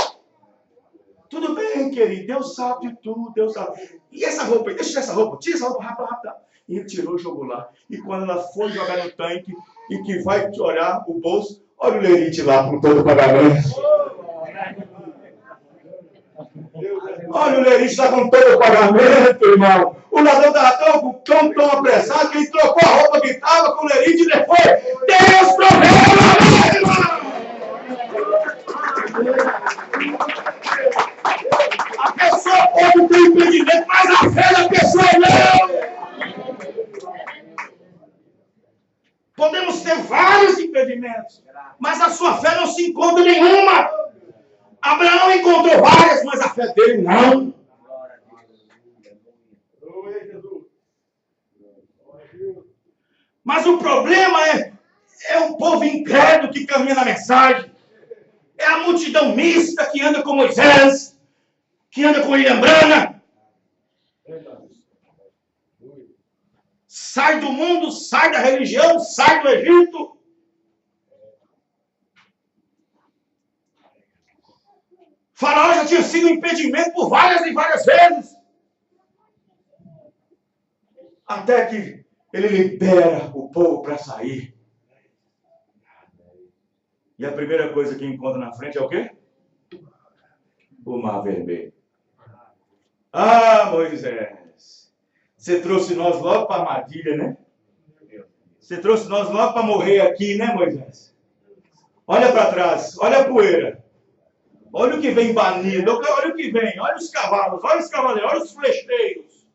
Tudo bem, querido. Deus sabe de tudo. Deus sabe. E essa roupa aí? Deixa eu tirar essa roupa. Tira essa roupa rápido. E tirou e jogou lá. E quando ela foi jogar no tanque, e que vai olhar o bolso, olha o lerite lá com todo o pagamento. Olha o lerite lá com todo o pagamento, irmão. O ladrão estava tão apressado que ele trocou a roupa que estava com o lerite e depois Deus proveu, irmão. A pessoa pode ter impedimento, mas a fé da pessoa não. Podemos ter vários impedimentos, mas a sua fé não se encontra nenhuma. Abraão encontrou várias, mas a fé dele não. Mas o problema é o povo incrédulo que caminha na mensagem. É a multidão mista que anda com Moisés, que anda com William Branham. Sai do mundo, sai da religião, sai do Egito. Faraó já tinha sido um impedimento por várias e várias vezes. Até que ele libera o povo para sair. E a primeira coisa que encontra na frente é o quê? O Mar Vermelho. Ah, Moisés, você trouxe nós logo para a armadilha, né? Você trouxe nós logo para morrer aqui, né, Moisés? Olha para trás, olha a poeira. Olha o que vem banido, olha o que vem, olha os cavalos, olha os cavaleiros, olha os flecheiros.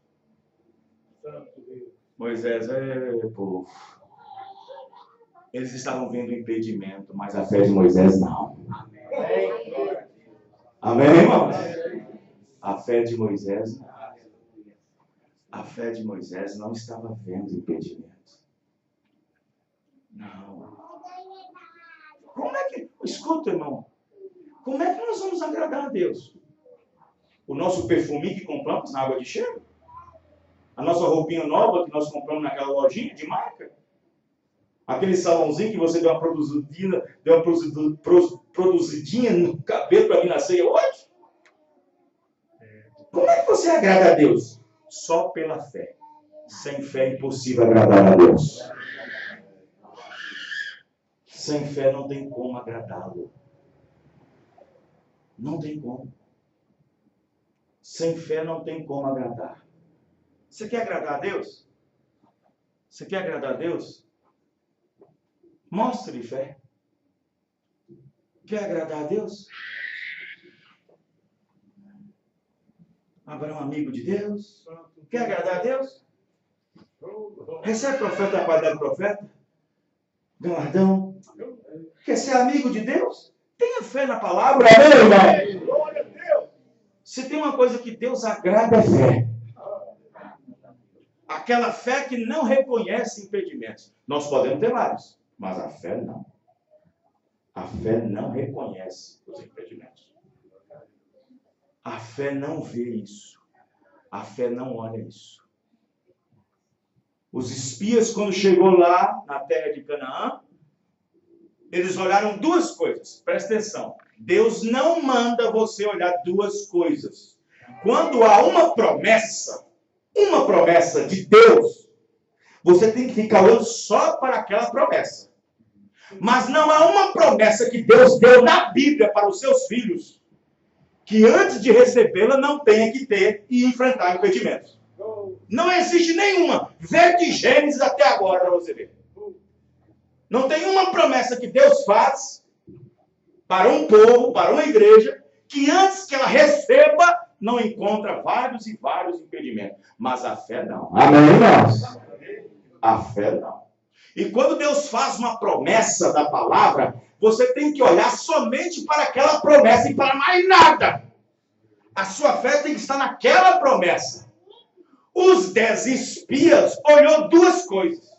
Moisés, povo. Eles estavam vendo impedimento, mas a fé de Moisés não. Amém, irmãos? A fé de Moisés não. A fé de Moisés não estava vendo impedimento. Não. Como é que... Escuta, irmão. Como é que nós vamos agradar a Deus? O nosso perfume que compramos na água de cheiro? A nossa roupinha nova que nós compramos naquela lojinha de marca? Aquele salãozinho que você deu uma produzidinha no cabelo para mim na ceia hoje? Como é que você agrada a Deus? Só pela fé. Sem fé é impossível agradar a Deus. Sem fé não tem como agradá-lo. Não tem como. Sem fé não tem como agradar. Você quer agradar a Deus? Você quer agradar a Deus? Mostre fé. Quer agradar a Deus? Abraão, amigo de Deus? Quer agradar a Deus? Recebe profeta da parte do profeta? Galardão? Quer ser amigo de Deus? Tenha fé na palavra. Amém, irmão? Se tem uma coisa que Deus agrada, é fé. Aquela fé que não reconhece impedimentos. Nós podemos ter vários, mas a fé não. A fé não reconhece os impedimentos. A fé não vê isso. A fé não olha isso. Os espias, quando chegou lá na terra de Canaã, eles olharam duas coisas. Presta atenção. Deus não manda você olhar duas coisas. Quando há uma promessa de Deus, você tem que ficar olhando só para aquela promessa. Mas não há uma promessa que Deus deu na Bíblia para os seus filhos que antes de recebê-la não tenha que ter e enfrentar impedimentos. Não existe nenhuma. Vê de Gênesis até agora para você ver. Não tem uma promessa que Deus faz para um povo, para uma igreja, que antes que ela receba, não encontra vários e vários impedimentos. Mas a fé não. Amém, irmãos? A fé não. E quando Deus faz uma promessa da palavra, você tem que olhar somente para aquela promessa e para mais nada. A sua fé tem que estar naquela promessa. Os 10 espias olhou duas coisas.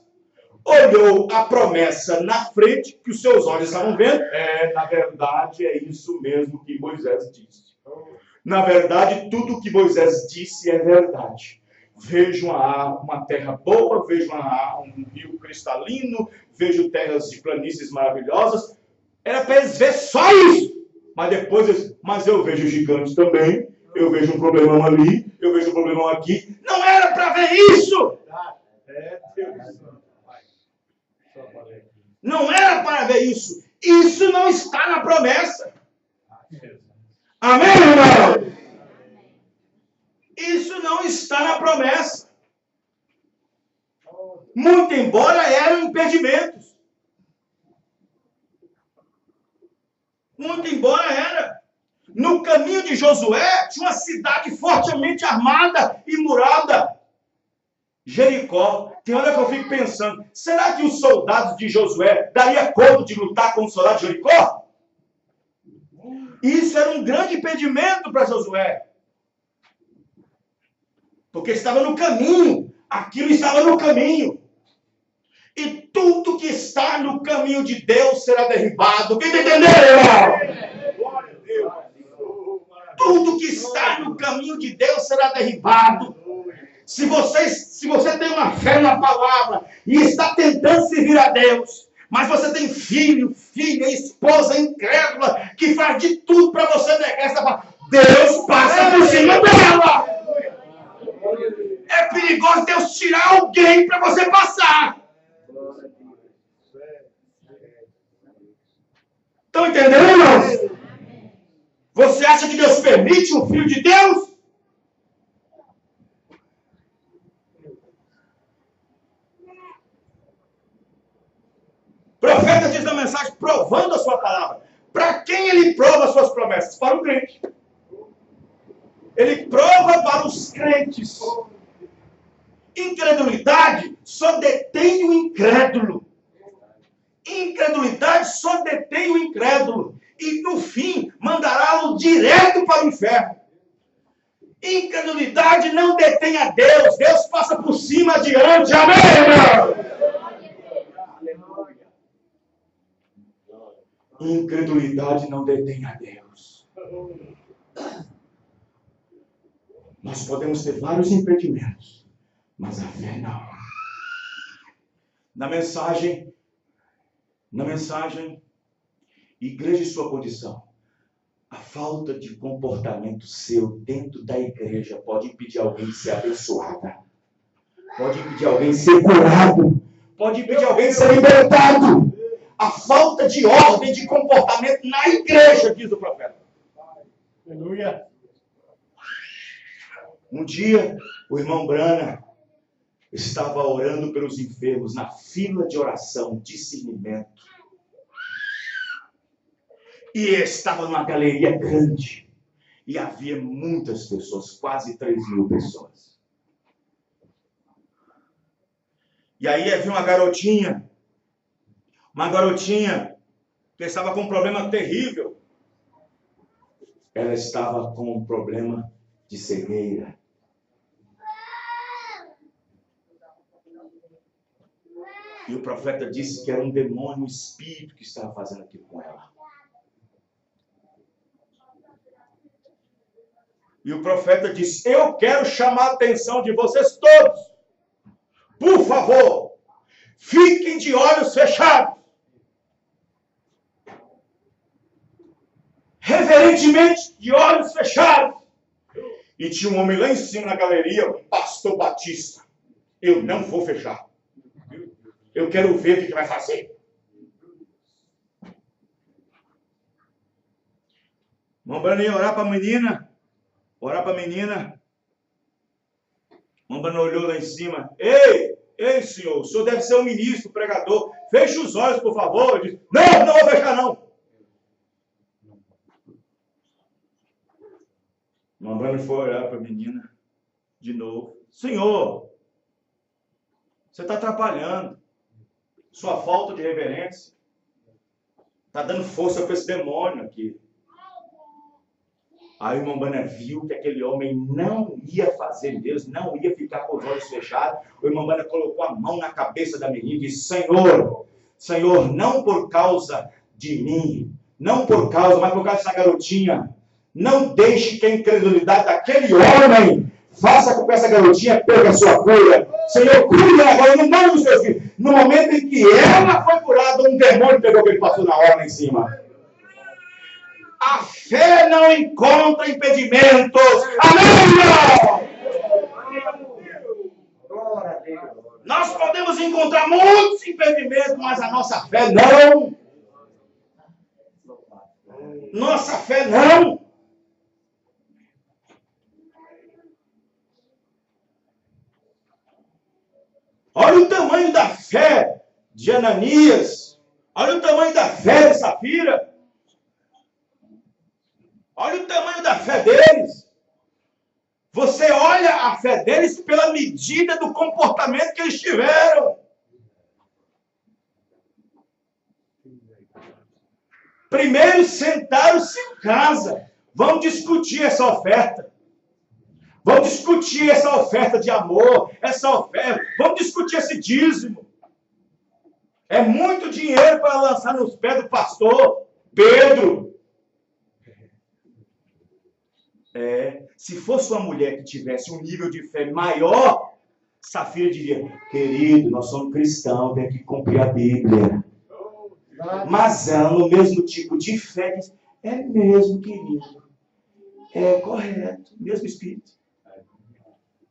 Olhou a promessa na frente, que os seus olhos estavam vendo. Na verdade, é isso mesmo que Moisés disse. Na verdade, tudo que Moisés disse é verdade. Vejo uma terra boa, vejo um rio cristalino, vejo terras de planícies maravilhosas. Era para eles ver só isso. Mas depois, mas eu vejo gigantes também. Eu vejo um problemão ali, eu vejo um problemão aqui. Não era para ver isso. Deus Santo, Pai. Só para ver aqui. Não era para ver isso. Isso não está na promessa. Amém, irmão? Isso não está na promessa. Muito embora eram impedimentos. Muito embora era. No caminho de Josué, tinha uma cidade fortemente armada e murada. Jericó. Tem hora que eu fico pensando, será que os soldados de Josué daria conta de lutar com os soldados de Jericó? Isso era um grande impedimento para Josué. Porque estava no caminho. Aquilo estava no caminho. E tudo que está no caminho de Deus será derribado. Quem está entendendo, irmão? Glória a Deus. Tudo que está no caminho de Deus será derribado. Se você tem uma fé na palavra e está tentando servir a Deus, mas você tem filho, filha, esposa incrédula que faz de tudo para você negar essa palavra, Deus passa por cima dela. É perigoso Deus tirar alguém para você passar. Estão entendendo, irmãos? Você acha que Deus permite um filho de Deus? O profeta diz na mensagem, provando a sua palavra. Para quem ele prova as suas promessas? Para o crente. Ele prova para os crentes. Incredulidade só detém o incrédulo. Incredulidade só detém o incrédulo. E no fim, mandará-lo direto para o inferno. Incredulidade não detém a Deus. Deus passa por cima, adiante. Amém, irmão? Incredulidade não detém a Deus. Nós podemos ter vários impedimentos, mas a fé não. Na mensagem, igreja e sua condição. A falta de comportamento seu dentro da igreja pode impedir alguém de ser abençoada. Pode impedir alguém de ser curado. Pode impedir alguém de ser libertado. A falta de ordem de comportamento na igreja, diz o profeta. Aleluia. Um dia, o irmão Brana estava orando pelos enfermos na fila de oração, discernimento. E estava numa galeria grande. E havia muitas pessoas, quase 3.000 pessoas. E aí havia uma garotinha que estava com um problema terrível. Ela estava com um problema de cegueira. E o profeta disse que era um demônio, um espírito que estava fazendo aquilo com ela. E o profeta disse, eu quero chamar a atenção de vocês todos. Por favor, fiquem de olhos fechados. Reverentemente, de olhos fechados. E tinha um homem lá em cima na galeria, o pastor Batista. Eu não vou fechar. Eu quero ver o que vai fazer. Irmão Brana ia orar para a menina. Irmão Brana olhou lá em cima. Ei, senhor, o senhor deve ser um ministro, pregador. Feche os olhos, por favor. Eu disse, não vou fechar, não. Irmão Brana foi olhar para a menina de novo. Senhor, você está atrapalhando. Sua falta de reverência está dando força para esse demônio aqui. Aí o irmão Brana viu que aquele homem não ia fazer mesmo, não ia ficar com os olhos fechados. O irmão Brana colocou a mão na cabeça da menina e disse, Senhor, não por causa de mim, não por causa, mas por causa dessa garotinha, não deixe que a incredulidade daquele homem faça com que essa garotinha perca a sua cura. Senhor, cure agora no nome dos seus filhos. No momento em que ela foi curada, um demônio pegou o que ele passou na hora lá em cima. A fé não encontra impedimentos. Amém, irmão? Glória a Deus. Nós podemos encontrar muitos impedimentos, mas a nossa fé não. Nossa fé não. Olha o tamanho da fé de Ananias. Olha o tamanho da fé de Safira. Olha o tamanho da fé deles. Você olha a fé deles pela medida do comportamento que eles tiveram. Primeiro sentaram-se em casa. Vamos discutir essa oferta. Vamos discutir essa oferta de amor. Essa oferta. Vamos discutir esse dízimo. É muito dinheiro para lançar nos pés do pastor Pedro. Se fosse uma mulher que tivesse um nível de fé maior, Safira diria: querido, nós somos cristãos, tem que cumprir a Bíblia. Mas no mesmo tipo de fé, é mesmo, querido. É correto. Mesmo espírito.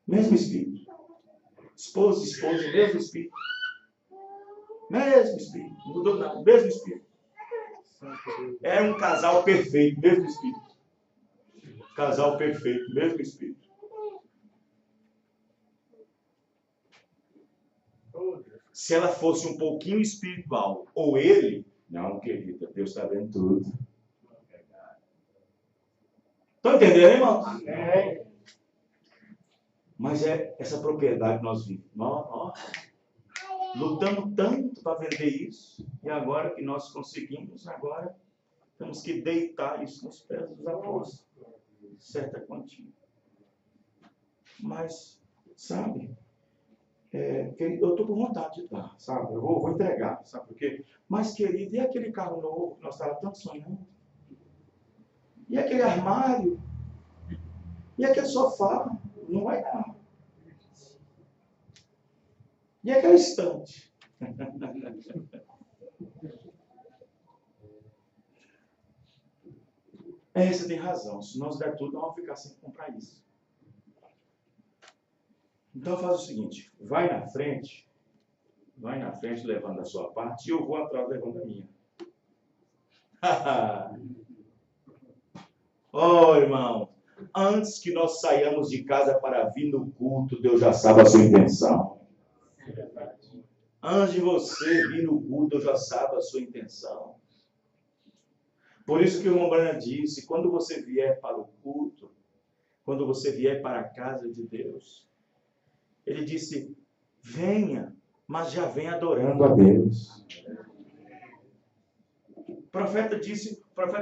Mesmo espírito. Esposa, mesmo espírito. Mesmo espírito. Não mudou nada. Mesmo espírito. Era um casal perfeito. Mesmo espírito. Casal perfeito. Mesmo espírito. Se ela fosse um pouquinho espiritual, ou ele, não, querida, Deus está vendo tudo. Estão entendendo, irmão? Mas é essa propriedade que nós vimos. Nós lutamos tanto para vender isso, e agora que nós conseguimos, agora temos que deitar isso nos pés dos apóstolos. Certa quantia. Mas, sabe, eu estou com vontade de dar, sabe? Eu vou entregar, sabe por quê? Mas, querido, e aquele carro novo que nós estávamos tanto sonhando? E aquele armário? E aquele sofá? Não vai dar. E aquela estante? Você tem razão. Se nós der tudo, nós vamos ficar sem comprar isso. Então faz o seguinte, vai na frente levando a sua parte, e eu vou atrás levando a minha. Irmão, antes que nós saiamos de casa para vir no culto, Deus já sabe a sua intenção. Antes de você vir no culto, Deus já sabe a sua intenção. Por isso que o irmão Branham disse, quando você vier para o culto, quando você vier para a casa de Deus, ele disse, venha, mas já venha adorando a Deus. O profeta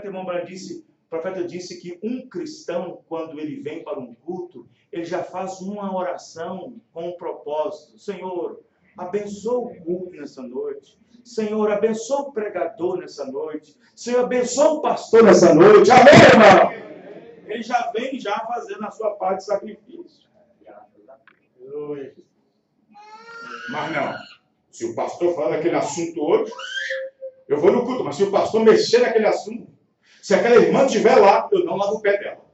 irmão Branham disse, o profeta disse que um cristão, quando ele vem para um culto, ele já faz uma oração com um propósito. Senhor, abençoa o culto nessa noite. Senhor, abençoa o pregador nessa noite. Senhor, abençoa o pastor nessa noite. Amém, irmão? Ele já vem fazendo a sua parte de sacrifício. Mas não. Se o pastor falar daquele assunto hoje, eu vou no culto. Mas se o pastor mexer naquele assunto, se aquela irmã estiver lá, eu não lavo o pé dela.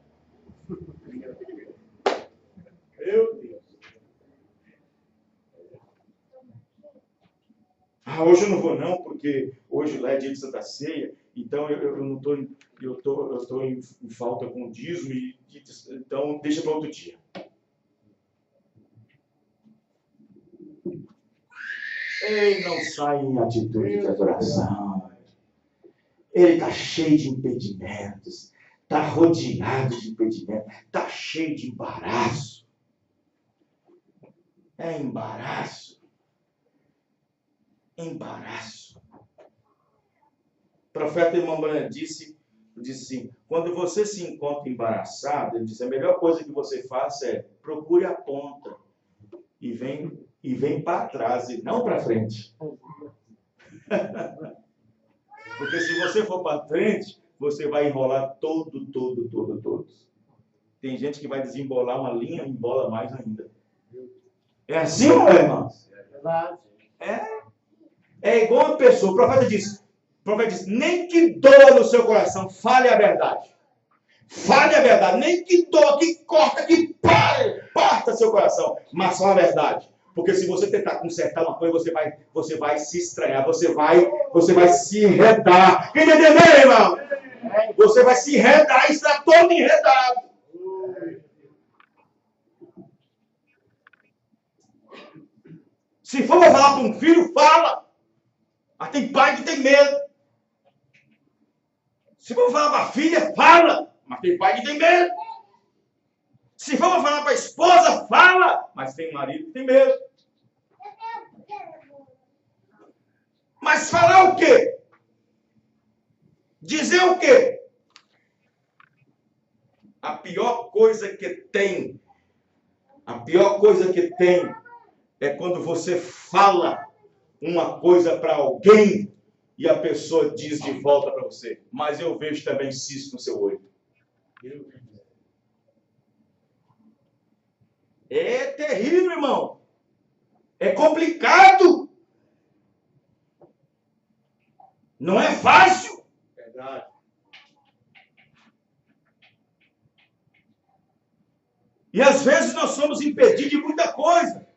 Meu Deus. Hoje eu não vou não, porque hoje lá é dia de Santa Ceia, então eu não estou, eu estou em falta com o dízimo, então deixa para outro dia. Ele não sai em atitude de adoração. Ele está cheio de impedimentos, está rodeado de impedimentos, está cheio de embaraço. É embaraço. Embaraço. O profeta irmão Branham disse assim, quando você se encontra embaraçado, ele disse, a melhor coisa que você faça é procure a ponta e vem para trás e não para frente. Porque se você for para frente, você vai enrolar todo. Tem gente que vai desembolar uma linha e embola mais ainda. É assim, não é, irmãos? É verdade. É igual uma pessoa. O profeta disse, nem que doa no seu coração, fale a verdade. Fale a verdade. Nem que doa, que corta, que parta seu coração. Mas fala a verdade. Porque se você tentar consertar uma coisa, você vai se estranhar, você vai se enredar. Quem entendeu, irmão? Você vai se enredar e está todo enredado. Se for falar com um filho, fala. Mas tem pai que tem medo. Se for falar para a filha, fala. Mas tem pai que tem medo. Se for falar para a esposa, fala. Mas tem marido que tem medo. Mas falar o quê? Dizer o quê? A pior coisa que tem é quando você fala uma coisa para alguém e a pessoa diz de volta para você. Mas eu vejo também cisco no seu olho. É terrível, irmão. É complicado. Não é fácil. Verdade. E às vezes nós somos impedidos de muita coisa.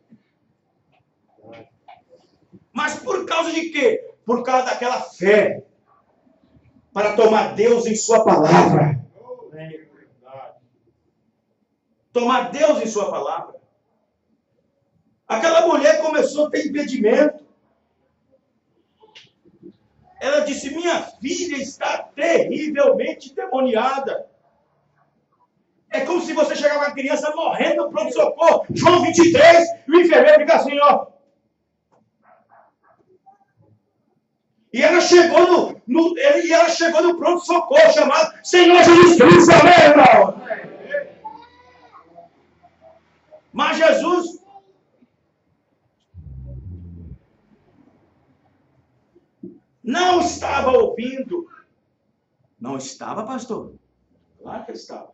Mas por causa de quê? Por causa daquela fé. Para tomar Deus em sua palavra. Tomar Deus em sua palavra. Aquela mulher começou a ter impedimento. Ela disse, minha filha está terrivelmente demoniada. É como se você chegar com uma criança morrendo no pronto-socorro. João 23, e o enfermeiro fica assim, ó. E ela chegou no pronto-socorro chamado Senhor Jesus Cristo, amém, irmão? Mas Jesus não estava ouvindo. Não estava, pastor? Claro que estava.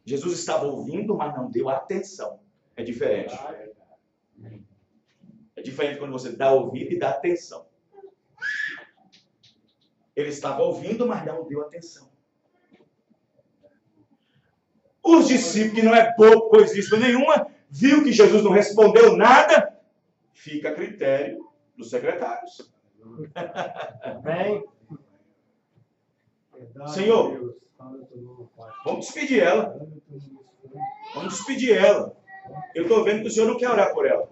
Jesus estava ouvindo, mas não deu atenção. É diferente. É diferente quando você dá ouvido e dá atenção. Ele estava ouvindo, mas não deu atenção. Os discípulos, que não é pouco, coisíssima nenhuma, viu que Jesus não respondeu nada, fica a critério dos secretários. Amém. Senhor, vamos despedir ela. Vamos despedir ela. Eu estou vendo que o Senhor não quer orar por ela.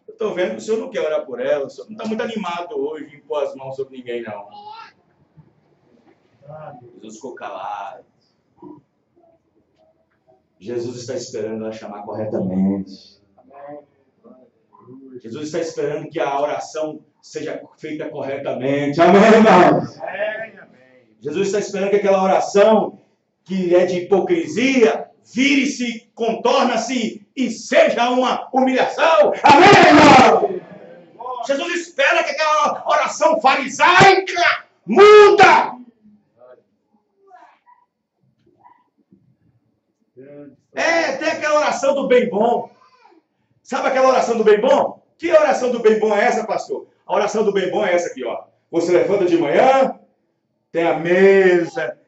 Eu estou vendo que o Senhor não quer orar por ela. O Senhor não está muito animado hoje em pôr as mãos sobre ninguém, não. Jesus ficou calado. Jesus está esperando ela chamar corretamente. Jesus está esperando que a oração seja feita corretamente. Amém, irmãos? Jesus está esperando que aquela oração que é de hipocrisia vire-se, contorna-se e seja uma humilhação. Amém, irmão? Jesus espera que aquela oração farisaica muda. Tem aquela oração do bem bom. Sabe aquela oração do bem bom? Que oração do bem bom é essa, pastor? A oração do bem bom é essa aqui, ó. Você levanta de manhã, tem a mesa,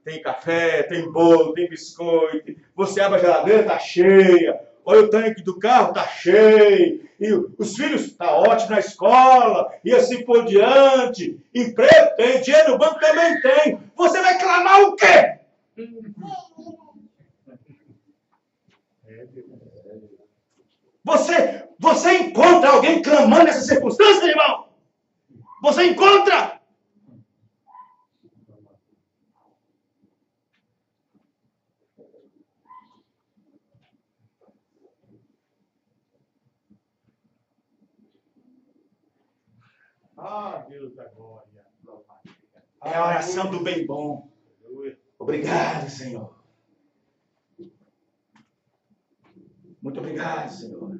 tem café, tem bolo, tem biscoito. Você abre a geladeira, tá cheia. Olha o tanque do carro, tá cheio. E os filhos, tá ótimo na escola. E assim por diante. Emprego tem, dinheiro no banco também tem. Você vai clamar o quê? Você encontra alguém clamando nessa circunstância, irmão? Você encontra? Deus da glória. É a oração do bem bom. Obrigado, Senhor. Muito obrigado, Senhor.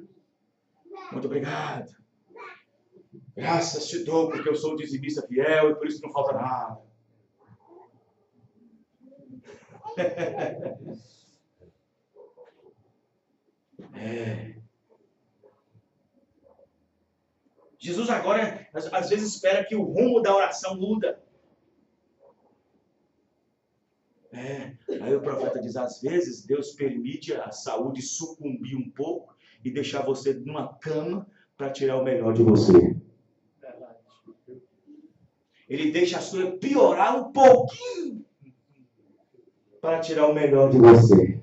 Muito obrigado. Graças te dou, porque eu sou um dizimista fiel e por isso não falta nada. Jesus agora, às vezes, espera que o rumo da oração muda. profeta diz, às vezes Deus permite a saúde sucumbir um pouco e deixar você numa cama para tirar o melhor de você. Ele deixa a sua piorar um pouquinho para tirar o melhor de você.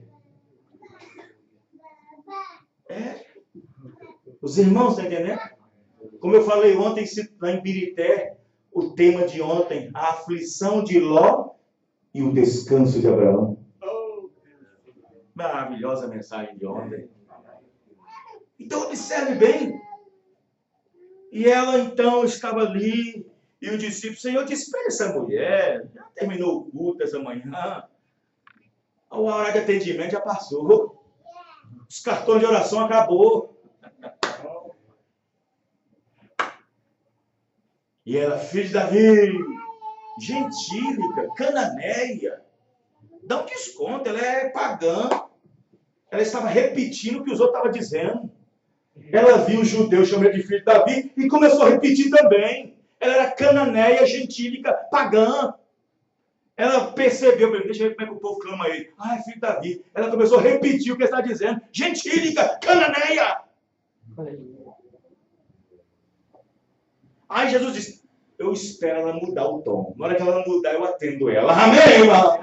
Os irmãos, estão entendendo? Como eu falei ontem lá em Birité, o tema de ontem, a aflição de Ló e o descanso de Abraão. Maravilhosa mensagem de ontem. Então observe bem. E ela então estava ali, e o discípulo, Senhor, despede essa mulher, já terminou o culto essa manhã, a hora de atendimento já passou, os cartões de oração acabou. E ela, filho de Davi, gentílica, cananeia, dá um desconto, ela é pagã. Ela estava repetindo o que os outros estavam dizendo. Ela viu o judeu chamando de filho de Davi e começou a repetir também. Ela era cananeia, gentílica, pagã. Ela percebeu, deixa eu ver como é que o povo clama ele. Ah, é filho de Davi. Ela começou a repetir o que ele está dizendo. Gentílica, cananeia. Aí Jesus disse, eu espero ela mudar o tom. Na hora que ela mudar, eu atendo ela. Amém, irmão?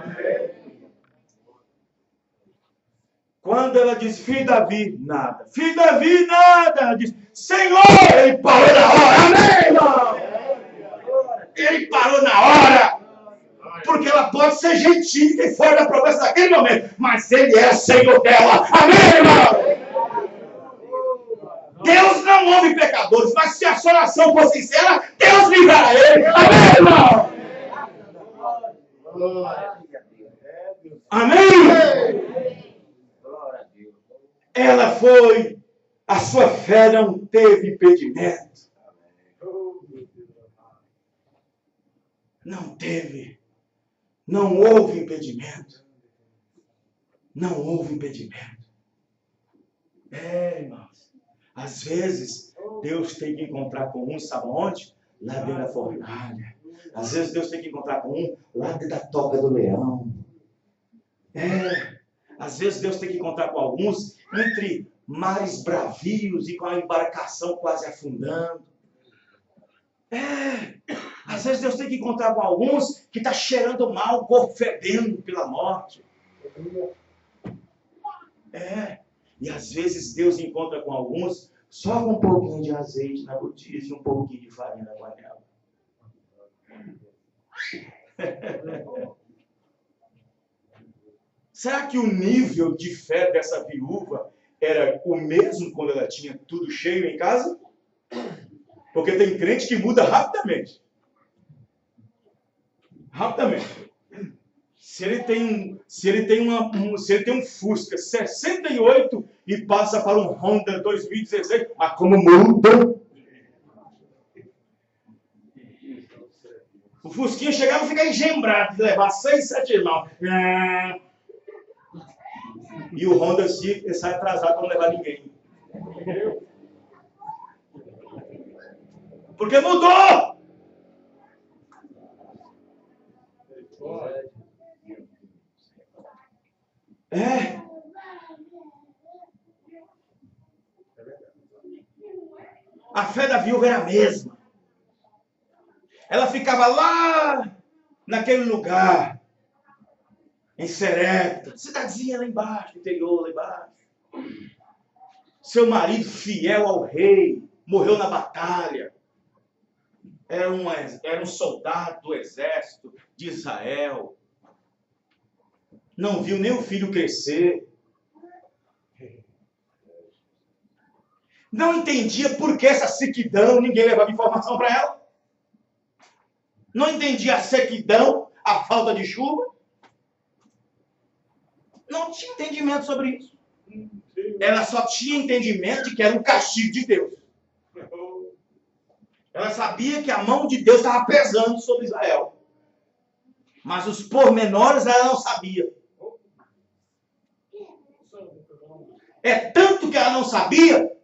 Quando ela disse, filho de Davi, nada. Filho de Davi, nada. Ela disse, Senhor, ele parou na hora. Amém, irmão? Ele parou na hora. Porque ela pode ser gentil e fora da promessa naquele momento. Mas ele é Senhor dela. Amém, irmão? Deus não ouve pecadores, mas se a sua oração for sincera, Deus livrará ele. Amém, irmão? Amém? Ela foi, a sua fé não teve impedimento. Não teve. Não houve impedimento. Não houve impedimento. Irmãos. Às vezes, Deus tem que encontrar com um, sabe onde? Lá dentro da fornalha. Às vezes, Deus tem que encontrar com um, lá dentro da toca do leão. Às vezes, Deus tem que encontrar com alguns entre mares bravios e com a embarcação quase afundando. Às vezes, Deus tem que encontrar com alguns que está cheirando mal, o corpo fedendo pela morte. E às vezes Deus encontra com alguns só com um pouquinho de azeite na botija e um pouquinho de farinha na panela. Será que o nível de fé dessa viúva era o mesmo quando ela tinha tudo cheio em casa? Porque tem crente que muda rapidamente. Rapidamente. Se ele tem um Fusca 68 e passa para um Honda 2016, mas como muda? O Fusquinha chegava e ficar engembrado, de levar 6, 7 irmãos. E o Honda Civic sai atrasado para não levar ninguém. Porque mudou! A fé da viúva era a mesma. Ela ficava lá, naquele lugar, em Serepta, cidadezinha lá embaixo, interior lá embaixo. Seu marido, fiel ao rei, morreu na batalha. Era um soldado do exército de Israel. Não viu nem o filho crescer. Não entendia por que essa sequidão, ninguém levava informação para ela. Não entendia a sequidão, a falta de chuva. Não tinha entendimento sobre isso. Ela só tinha entendimento de que era um castigo de Deus. Ela sabia que a mão de Deus estava pesando sobre Israel. Mas os pormenores ela não sabia. É tanto que ela não sabia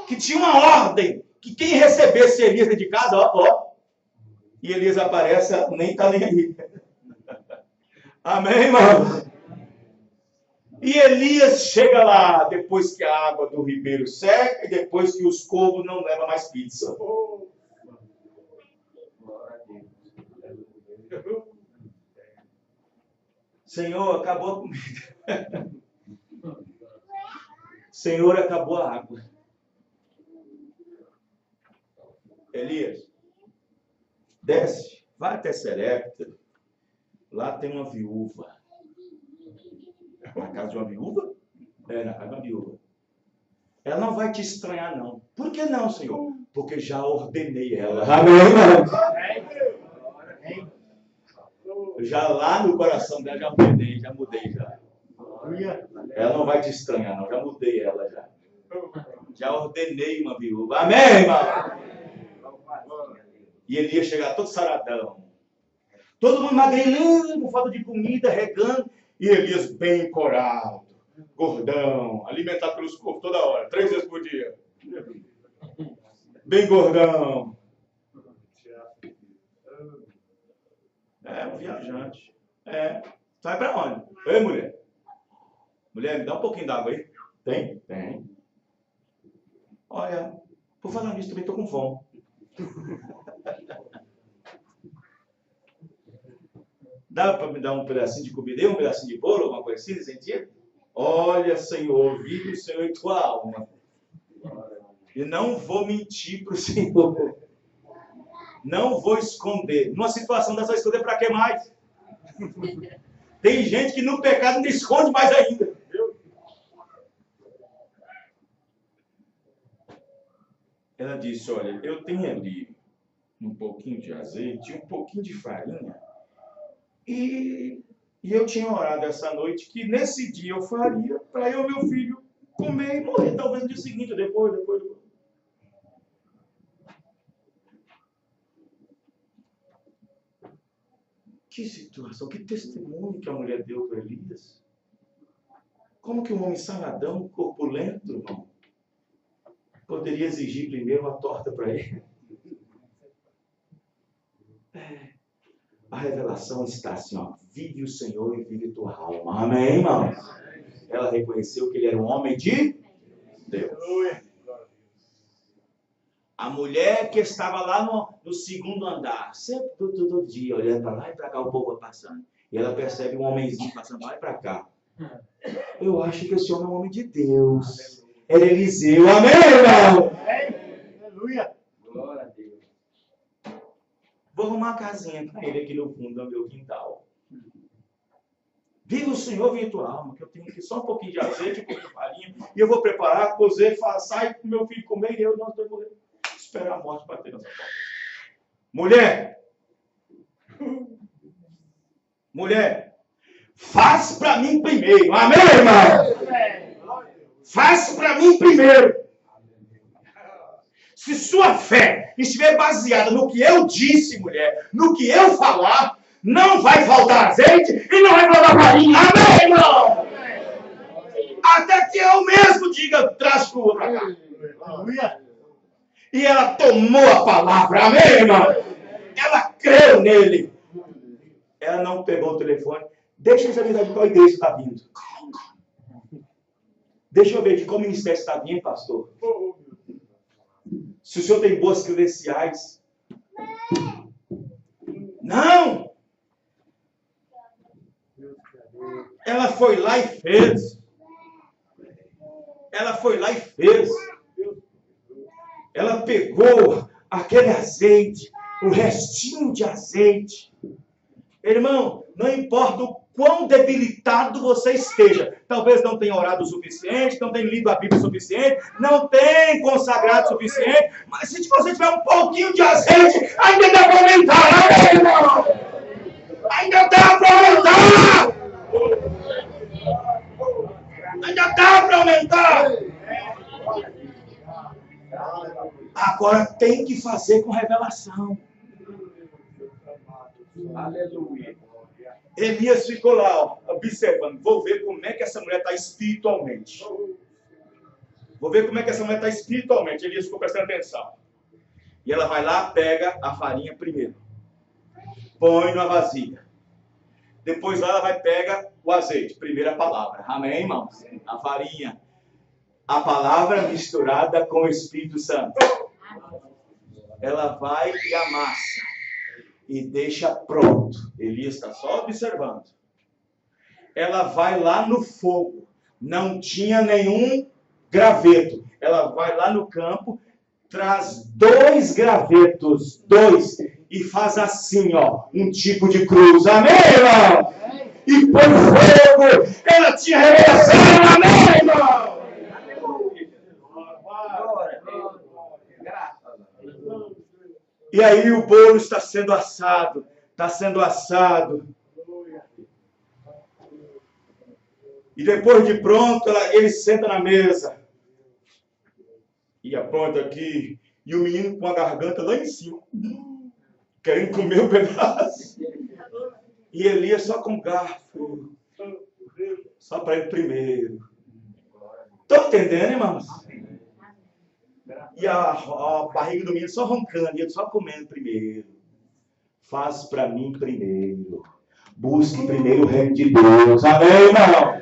que tinha uma ordem que quem recebesse Elias de casa, e Elias aparece, nem está nem aí. Amém, irmão? E Elias chega lá, depois que a água do ribeiro seca e depois que os corvos não levam mais pizza. Senhor, acabou a comida. Senhor, acabou a água. Elias, desce, vai até Serepta. Lá tem uma viúva. Na casa de uma viúva? É, na casa de uma viúva. Ela não vai te estranhar, não. Por que não, Senhor? Porque já ordenei ela. Amém, irmão? Já lá no coração dela, já ordenei, já mudei já. Ela não vai te estranhar, não. Já mudei ela já. Já ordenei uma viúva. Amém, irmão? E ele ia chegar todo saradão. Todo mundo magrelinho, por falta de comida, regando. E Elias bem corado, gordão, alimentado pelos corpos toda hora, 3 vezes por dia. Bem gordão. É, um viajante. É. Sai pra onde? Ei, mulher. Mulher, me dá um pouquinho d'água aí. Tem? Tem. Olha, por falar nisso, também tô com fome. Dá para me dar um pedacinho de comida, um pedacinho de bolo, alguma coisa assim, nesse sentido? Olha, Senhor, vive o Senhor em tua alma. E não vou mentir para o Senhor. Não vou esconder. Numa situação dessa, esconder para que mais? Tem gente que no pecado não esconde mais ainda. Ela disse, olha, eu tenho ali um pouquinho de azeite, um pouquinho de farinha. E eu tinha orado essa noite que nesse dia eu faria para eu e meu filho comer e morrer, talvez no dia seguinte, depois. Que situação, que testemunho que a mulher deu para Elias. Como que um homem saradão, corpulento, irmão, poderia exigir primeiro uma torta para ele? A revelação está assim, ó, vive o Senhor e vive tua alma. Amém, irmão? Ela reconheceu que ele era um homem de Deus. A mulher que estava lá no segundo andar, sempre todo dia, olhando para lá e para cá, o povo passando. E ela percebe um homenzinho passando lá e para cá. Eu acho que esse homem é um homem de Deus. Era Eliseu. Amém, irmão? Aleluia. Glória a Deus. Vou arrumar uma casinha para ele aqui no fundo do meu quintal. Viva o Senhor, vive tua alma, que eu tenho aqui só um pouquinho de azeite, um pouquinho de farinha, e eu vou preparar, cozer, sai para o meu filho comer, e eu não estou morrendo. Esperar a morte bater nessa porta. Mulher, faz para mim primeiro. Amém, irmão? Faz para mim primeiro. Se sua fé estiver baseada no que eu disse, mulher, no que eu falar, não vai faltar azeite e não vai faltar farinha. Amém, irmão? Até que eu mesmo diga, traz tua para cá. Aleluia. E ela tomou a palavra, amém, irmão? Ela creu nele. Ela não pegou o telefone. Deixa eu saber de qual igreja está vindo. Deixa eu ver de qual ministério está vindo, pastor. Se o senhor tem boas credenciais. Não! Ela foi lá e fez. Ela pegou aquele azeite, o restinho de azeite. Irmão, não importa o quão debilitado você esteja. Talvez não tenha orado o suficiente, não tenha lido a Bíblia o suficiente, não tenha consagrado o suficiente, mas se você tiver um pouquinho de azeite, ainda dá para aumentar, amém, irmão? Ainda dá para aumentar! Ainda dá para aumentar! Agora tem que fazer com revelação. Aleluia. Elias ficou lá, ó, observando. Vou ver como é que essa mulher está espiritualmente. Elias ficou prestando atenção. E ela vai lá, pega a farinha primeiro. Põe numa vasilha. Depois lá ela vai pegar o azeite. Primeira palavra. Amém, irmãos? A farinha. A palavra misturada com o Espírito Santo. Ela vai e amassa. E deixa pronto. Elias está só observando. Ela vai lá no fogo. Não tinha nenhum graveto. Ela vai lá no campo, traz 2 gravetos, 2, e faz assim, ó, um tipo de cruz. Amém, irmão? E põe fogo. Ela tinha revelação. Amém, irmão? E aí o bolo está sendo assado. Está sendo assado. E depois de pronto, ele senta na mesa. E aponta aqui. E o menino com a garganta lá em cima. Querendo comer um pedaço. E Elias só com garfo. Só para ele primeiro. Estão entendendo, irmãos? E a barriga do menino só roncando. E ele só comendo primeiro. Faz para mim primeiro. Busque primeiro o reino de Deus. Amém, irmão?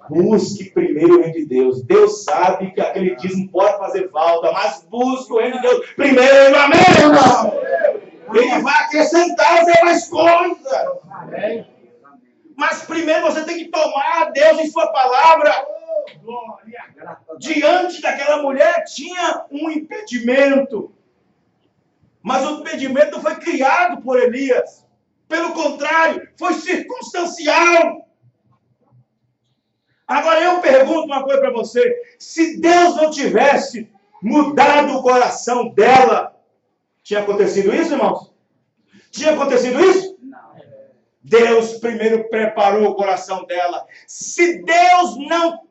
Busque primeiro o reino de Deus. Deus sabe que aquele dízimo pode fazer falta, mas busque o reino de Deus primeiro. Amém, irmão? Ele vai acrescentar as demais coisas. Amém. Mas primeiro você tem que tomar Deus em sua palavra. Diante daquela mulher tinha um impedimento. Mas o impedimento não foi criado por Elias. Pelo contrário, foi circunstancial. Agora eu pergunto uma coisa para você. Se Deus não tivesse mudado o coração dela, tinha acontecido isso, irmãos? Tinha acontecido isso? Não. Deus primeiro preparou o coração dela. Se Deus não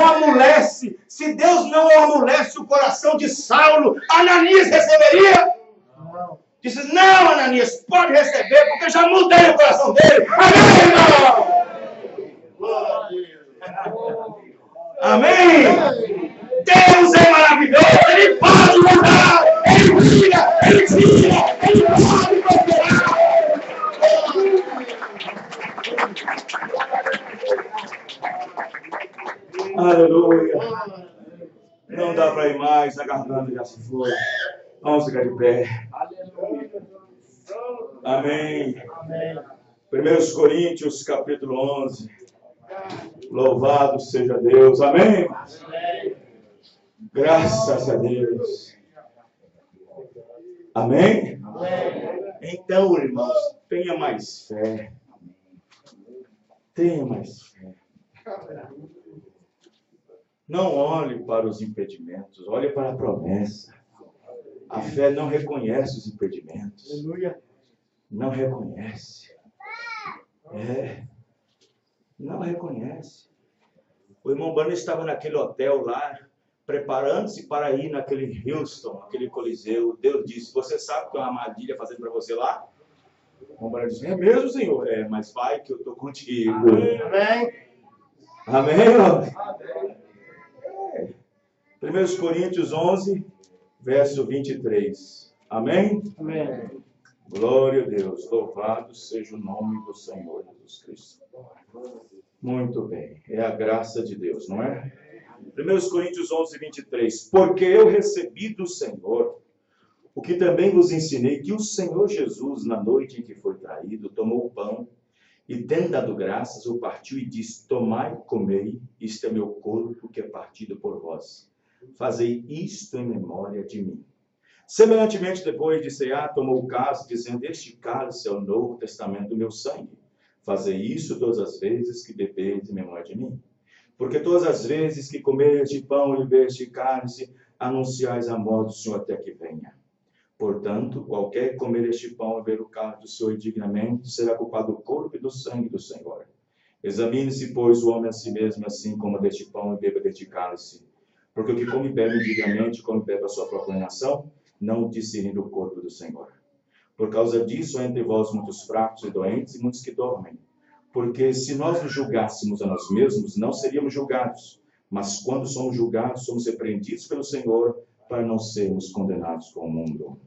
amolece, se Deus não amolece o coração de Saulo, Ananias receberia? Não. Disse, não, Ananias, pode receber, porque eu já mudei o coração dele. Amém, irmão? Amém? Deus é maravilhoso, Ele pode mudar, Ele tira, Ele pode prosperar. Aleluia. Não dá para ir mais, a garganta já se foi. Vamos ficar de pé. Amém. 1 Coríntios, capítulo 11. Louvado seja Deus. Amém? Graças a Deus. Amém? Então, irmãos, tenha mais fé. Tenha mais fé. Não olhe para os impedimentos, olhe para a promessa. A fé não reconhece os impedimentos. Não reconhece. Não reconhece. O irmão Bruno estava naquele hotel lá, preparando-se para ir naquele Houston, aquele coliseu. Deus disse, você sabe que é uma armadilha fazendo para você lá? O irmão Bruno disse, é mesmo, Senhor? Mas vai que eu estou contigo. Amém. Amém, irmão? 1 Coríntios 11, verso 23. Amém? Amém. Glória a Deus. Louvado seja o nome do Senhor Jesus Cristo. Muito bem. É a graça de Deus, não é? 1 Coríntios 11, 23. Porque eu recebi do Senhor o que também vos ensinei, que o Senhor Jesus, na noite em que foi traído, tomou o pão e, tendo dado graças, o partiu e disse, tomai e comei, isto é meu corpo que é partido por vós. Fazei isto em memória de mim. Semelhantemente, depois de cear, tomou o cálice, dizendo, este cálice é o novo testamento do meu sangue. Fazei isso todas as vezes que bebeis em memória de mim. Porque todas as vezes que comeis de pão e bebeis de cálice, anunciais a morte do Senhor até que venha. Portanto, qualquer que comer este pão e beber o cálice do Senhor indignamente, será culpado do corpo e do sangue do Senhor. Examine-se, pois, o homem a si mesmo, assim como deste pão e beba deste cálice. Porque o que come e bebe indignamente, come e bebe a sua própria nação, não discernindo o corpo do Senhor. Por causa disso, há entre vós muitos fracos e doentes e muitos que dormem. Porque se nós nos julgássemos a nós mesmos, não seríamos julgados. Mas quando somos julgados, somos repreendidos pelo Senhor para não sermos condenados com o mundo.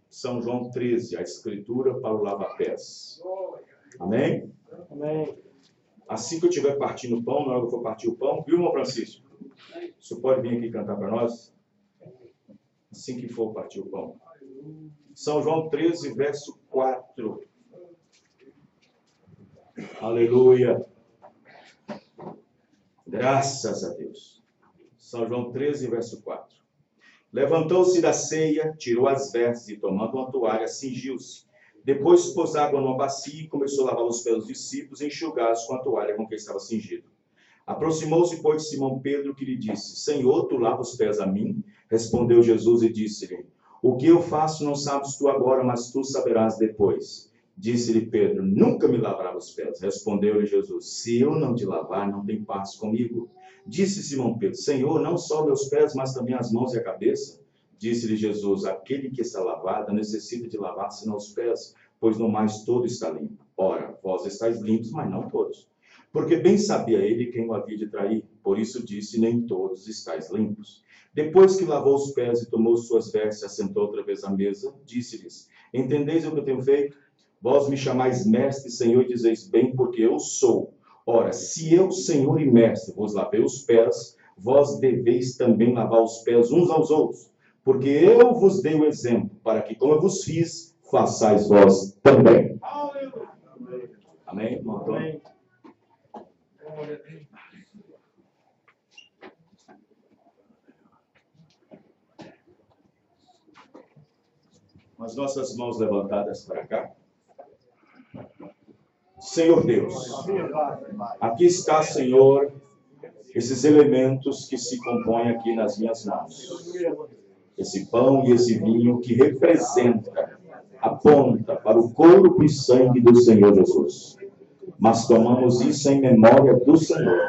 São João 13, a Escritura para o lava-pés. Amém? Amém. Assim que eu estiver partindo o pão, na hora que eu for partir o pão, viu, irmão Francisco? O senhor pode vir aqui cantar para nós? Assim que for partir o pão. São João 13, verso 4. Aleluia. Graças a Deus. São João 13, verso 4. Levantou-se da ceia, tirou as vestes e, tomando uma toalha, cingiu-se. Depois pôs água numa bacia e começou a lavar os pés dos discípulos e enxugá-los com a toalha com que estava cingido. Aproximou-se, pois, de Simão Pedro, que lhe disse: Senhor, tu lavas os pés a mim? Respondeu Jesus e disse-lhe: O que eu faço não sabes tu agora, mas tu saberás depois. Disse-lhe Pedro: Nunca me lavará os pés. Respondeu-lhe Jesus: Se eu não te lavar, não tem paz comigo. Disse Simão Pedro: Senhor, não só meus pés, mas também as mãos e a cabeça? Disse-lhe Jesus: Aquele que está lavado necessita de lavar senão os pés, pois no mais todo está limpo. Ora, vós estáis limpos, mas não todos. Porque bem sabia ele quem o havia de trair. Por isso disse: Nem todos estáis limpos. Depois que lavou os pés e tomou suas vestes, assentou outra vez à mesa, disse-lhes: Entendeis o que eu tenho feito? Vós me chamais mestre, Senhor, e dizeis bem, porque eu sou. Ora, se eu, Senhor e mestre, vos lavei os pés, vós deveis também lavar os pés uns aos outros. Porque eu vos dei o exemplo, para que, como eu vos fiz, façais vós também. Amém, irmão? Amém. Com as nossas mãos levantadas para cá. Senhor Deus, aqui está, Senhor, esses elementos que se compõem aqui nas minhas mãos. Esse pão e esse vinho que representa, aponta para o corpo e sangue do Senhor Jesus. Mas tomamos isso em memória do Senhor.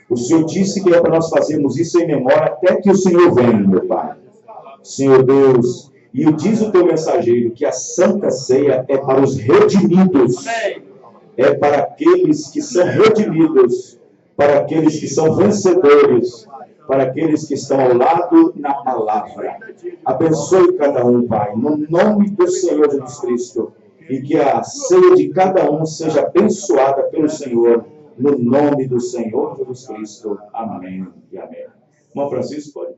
O Senhor disse que é para nós fazermos isso em memória até que o Senhor venha, meu Pai. Senhor Deus, e diz o teu mensageiro que a Santa Ceia é para os redimidos. É para aqueles que são redimidos, para aqueles que são vencedores, para aqueles que estão ao lado na palavra. Abençoe cada um, Pai, no nome do Senhor Jesus Cristo, e que a ceia de cada um seja abençoada pelo Senhor, no nome do Senhor Jesus Cristo. Amém e amém. Irmão Francisco, pode.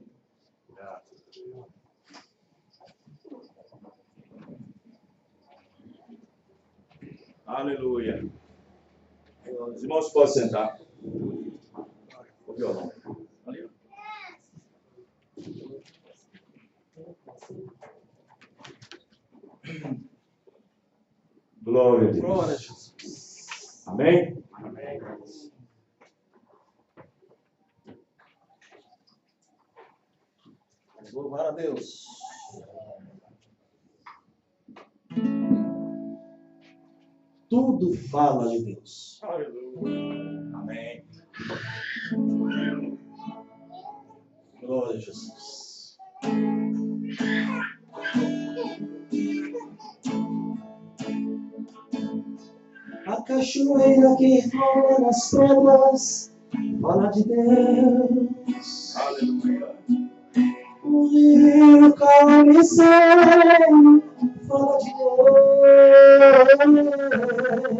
Aleluia. Os irmãos podem sentar. O violão. Ali. Glória a Deus. Glória a Jesus. Amém? Amém. Louvar a Deus. Tudo fala de Deus. Aleluia. Amém. Glória a Jesus. A cachoeira que rola nas pedras fala de Deus. Aleluia. O rio calmo e sereno fala de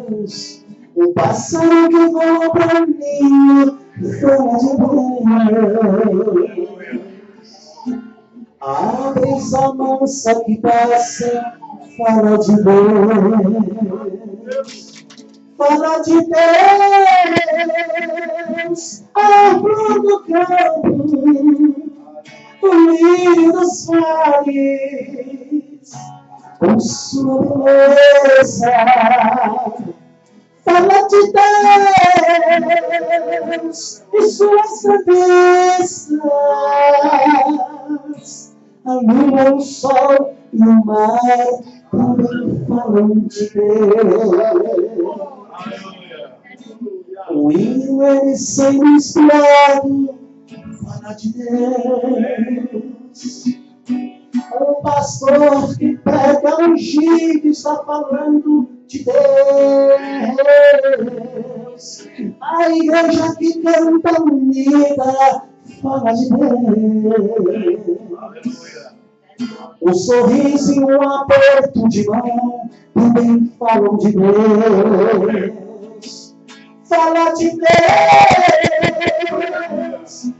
Deus. O pássaro que voa para mim fala de Deus. A brisa mansa que passa fala de Deus. Fala de Deus. A flor do campo, o lírio dos vales, com sua beleza. Fala de Deus e suas grandezas. A lua, o sol e o mar também falam de Deus. O hino ele sendo inspirado fala de Deus. O pastor que prega ungido está falando de Deus. A igreja que canta unida fala de Deus. O sorriso e o aperto de mão também falam de Deus. Fala de Deus,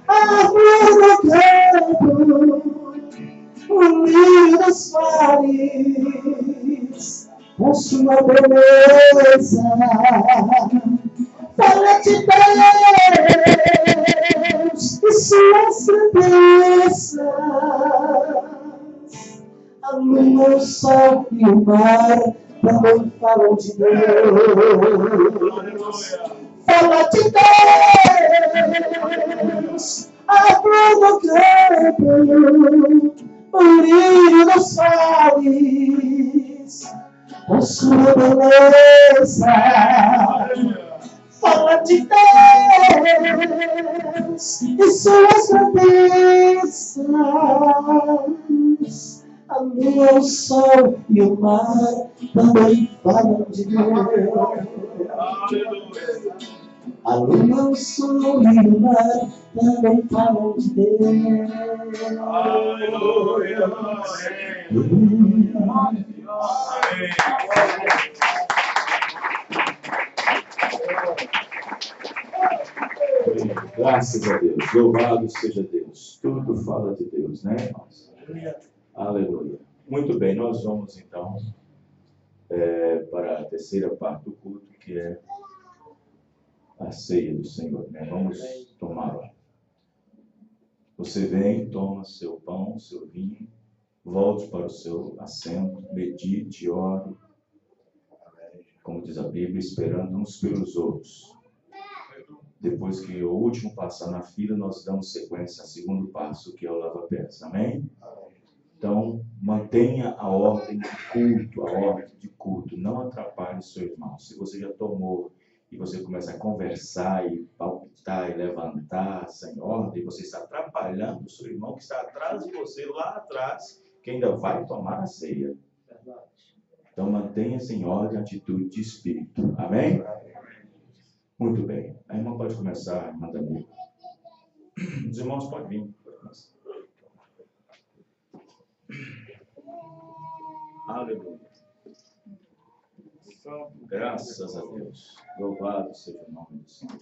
a flor do campo, o lírio dos mares, com sua beleza. Fala de Deus e suas grandezas. A lua, o sol e o mar também falam de Deus. Fala de Deus, a flor do campo, o lírio dos mares, com sua beleza. Fala de Deus e suas grandezas. A lua, o sol e o mar também falam de Deus. A lua, o sol e o mar também falam de Deus. Aleluia. Graças a Deus, louvado seja Deus. Tudo fala de Deus, né, irmãos? Aleluia. Muito bem, nós vamos então para a terceira parte do culto, que é a ceia do Senhor, né? Vamos tomá-la. Você vem, toma seu pão, seu vinho, volte para o seu assento, medite, ore, como diz a Bíblia, esperando uns pelos outros. Depois que o último passar na fila, nós damos sequência ao segundo passo, que é o lava-pés. Amém? Então, mantenha a ordem de culto, a ordem de culto. Não atrapalhe o seu irmão. Se você já tomou e você começa a conversar e palpitar e levantar sem ordem, você está atrapalhando o seu irmão que está atrás de você, lá atrás, que ainda vai tomar a ceia. Então, mantenha-se em ordem a atitude de espírito. Amém? Muito bem. A irmã pode começar, irmã Danilo. Os irmãos podem vir. Aleluia. Graças a Deus. Louvado seja o nome do Senhor.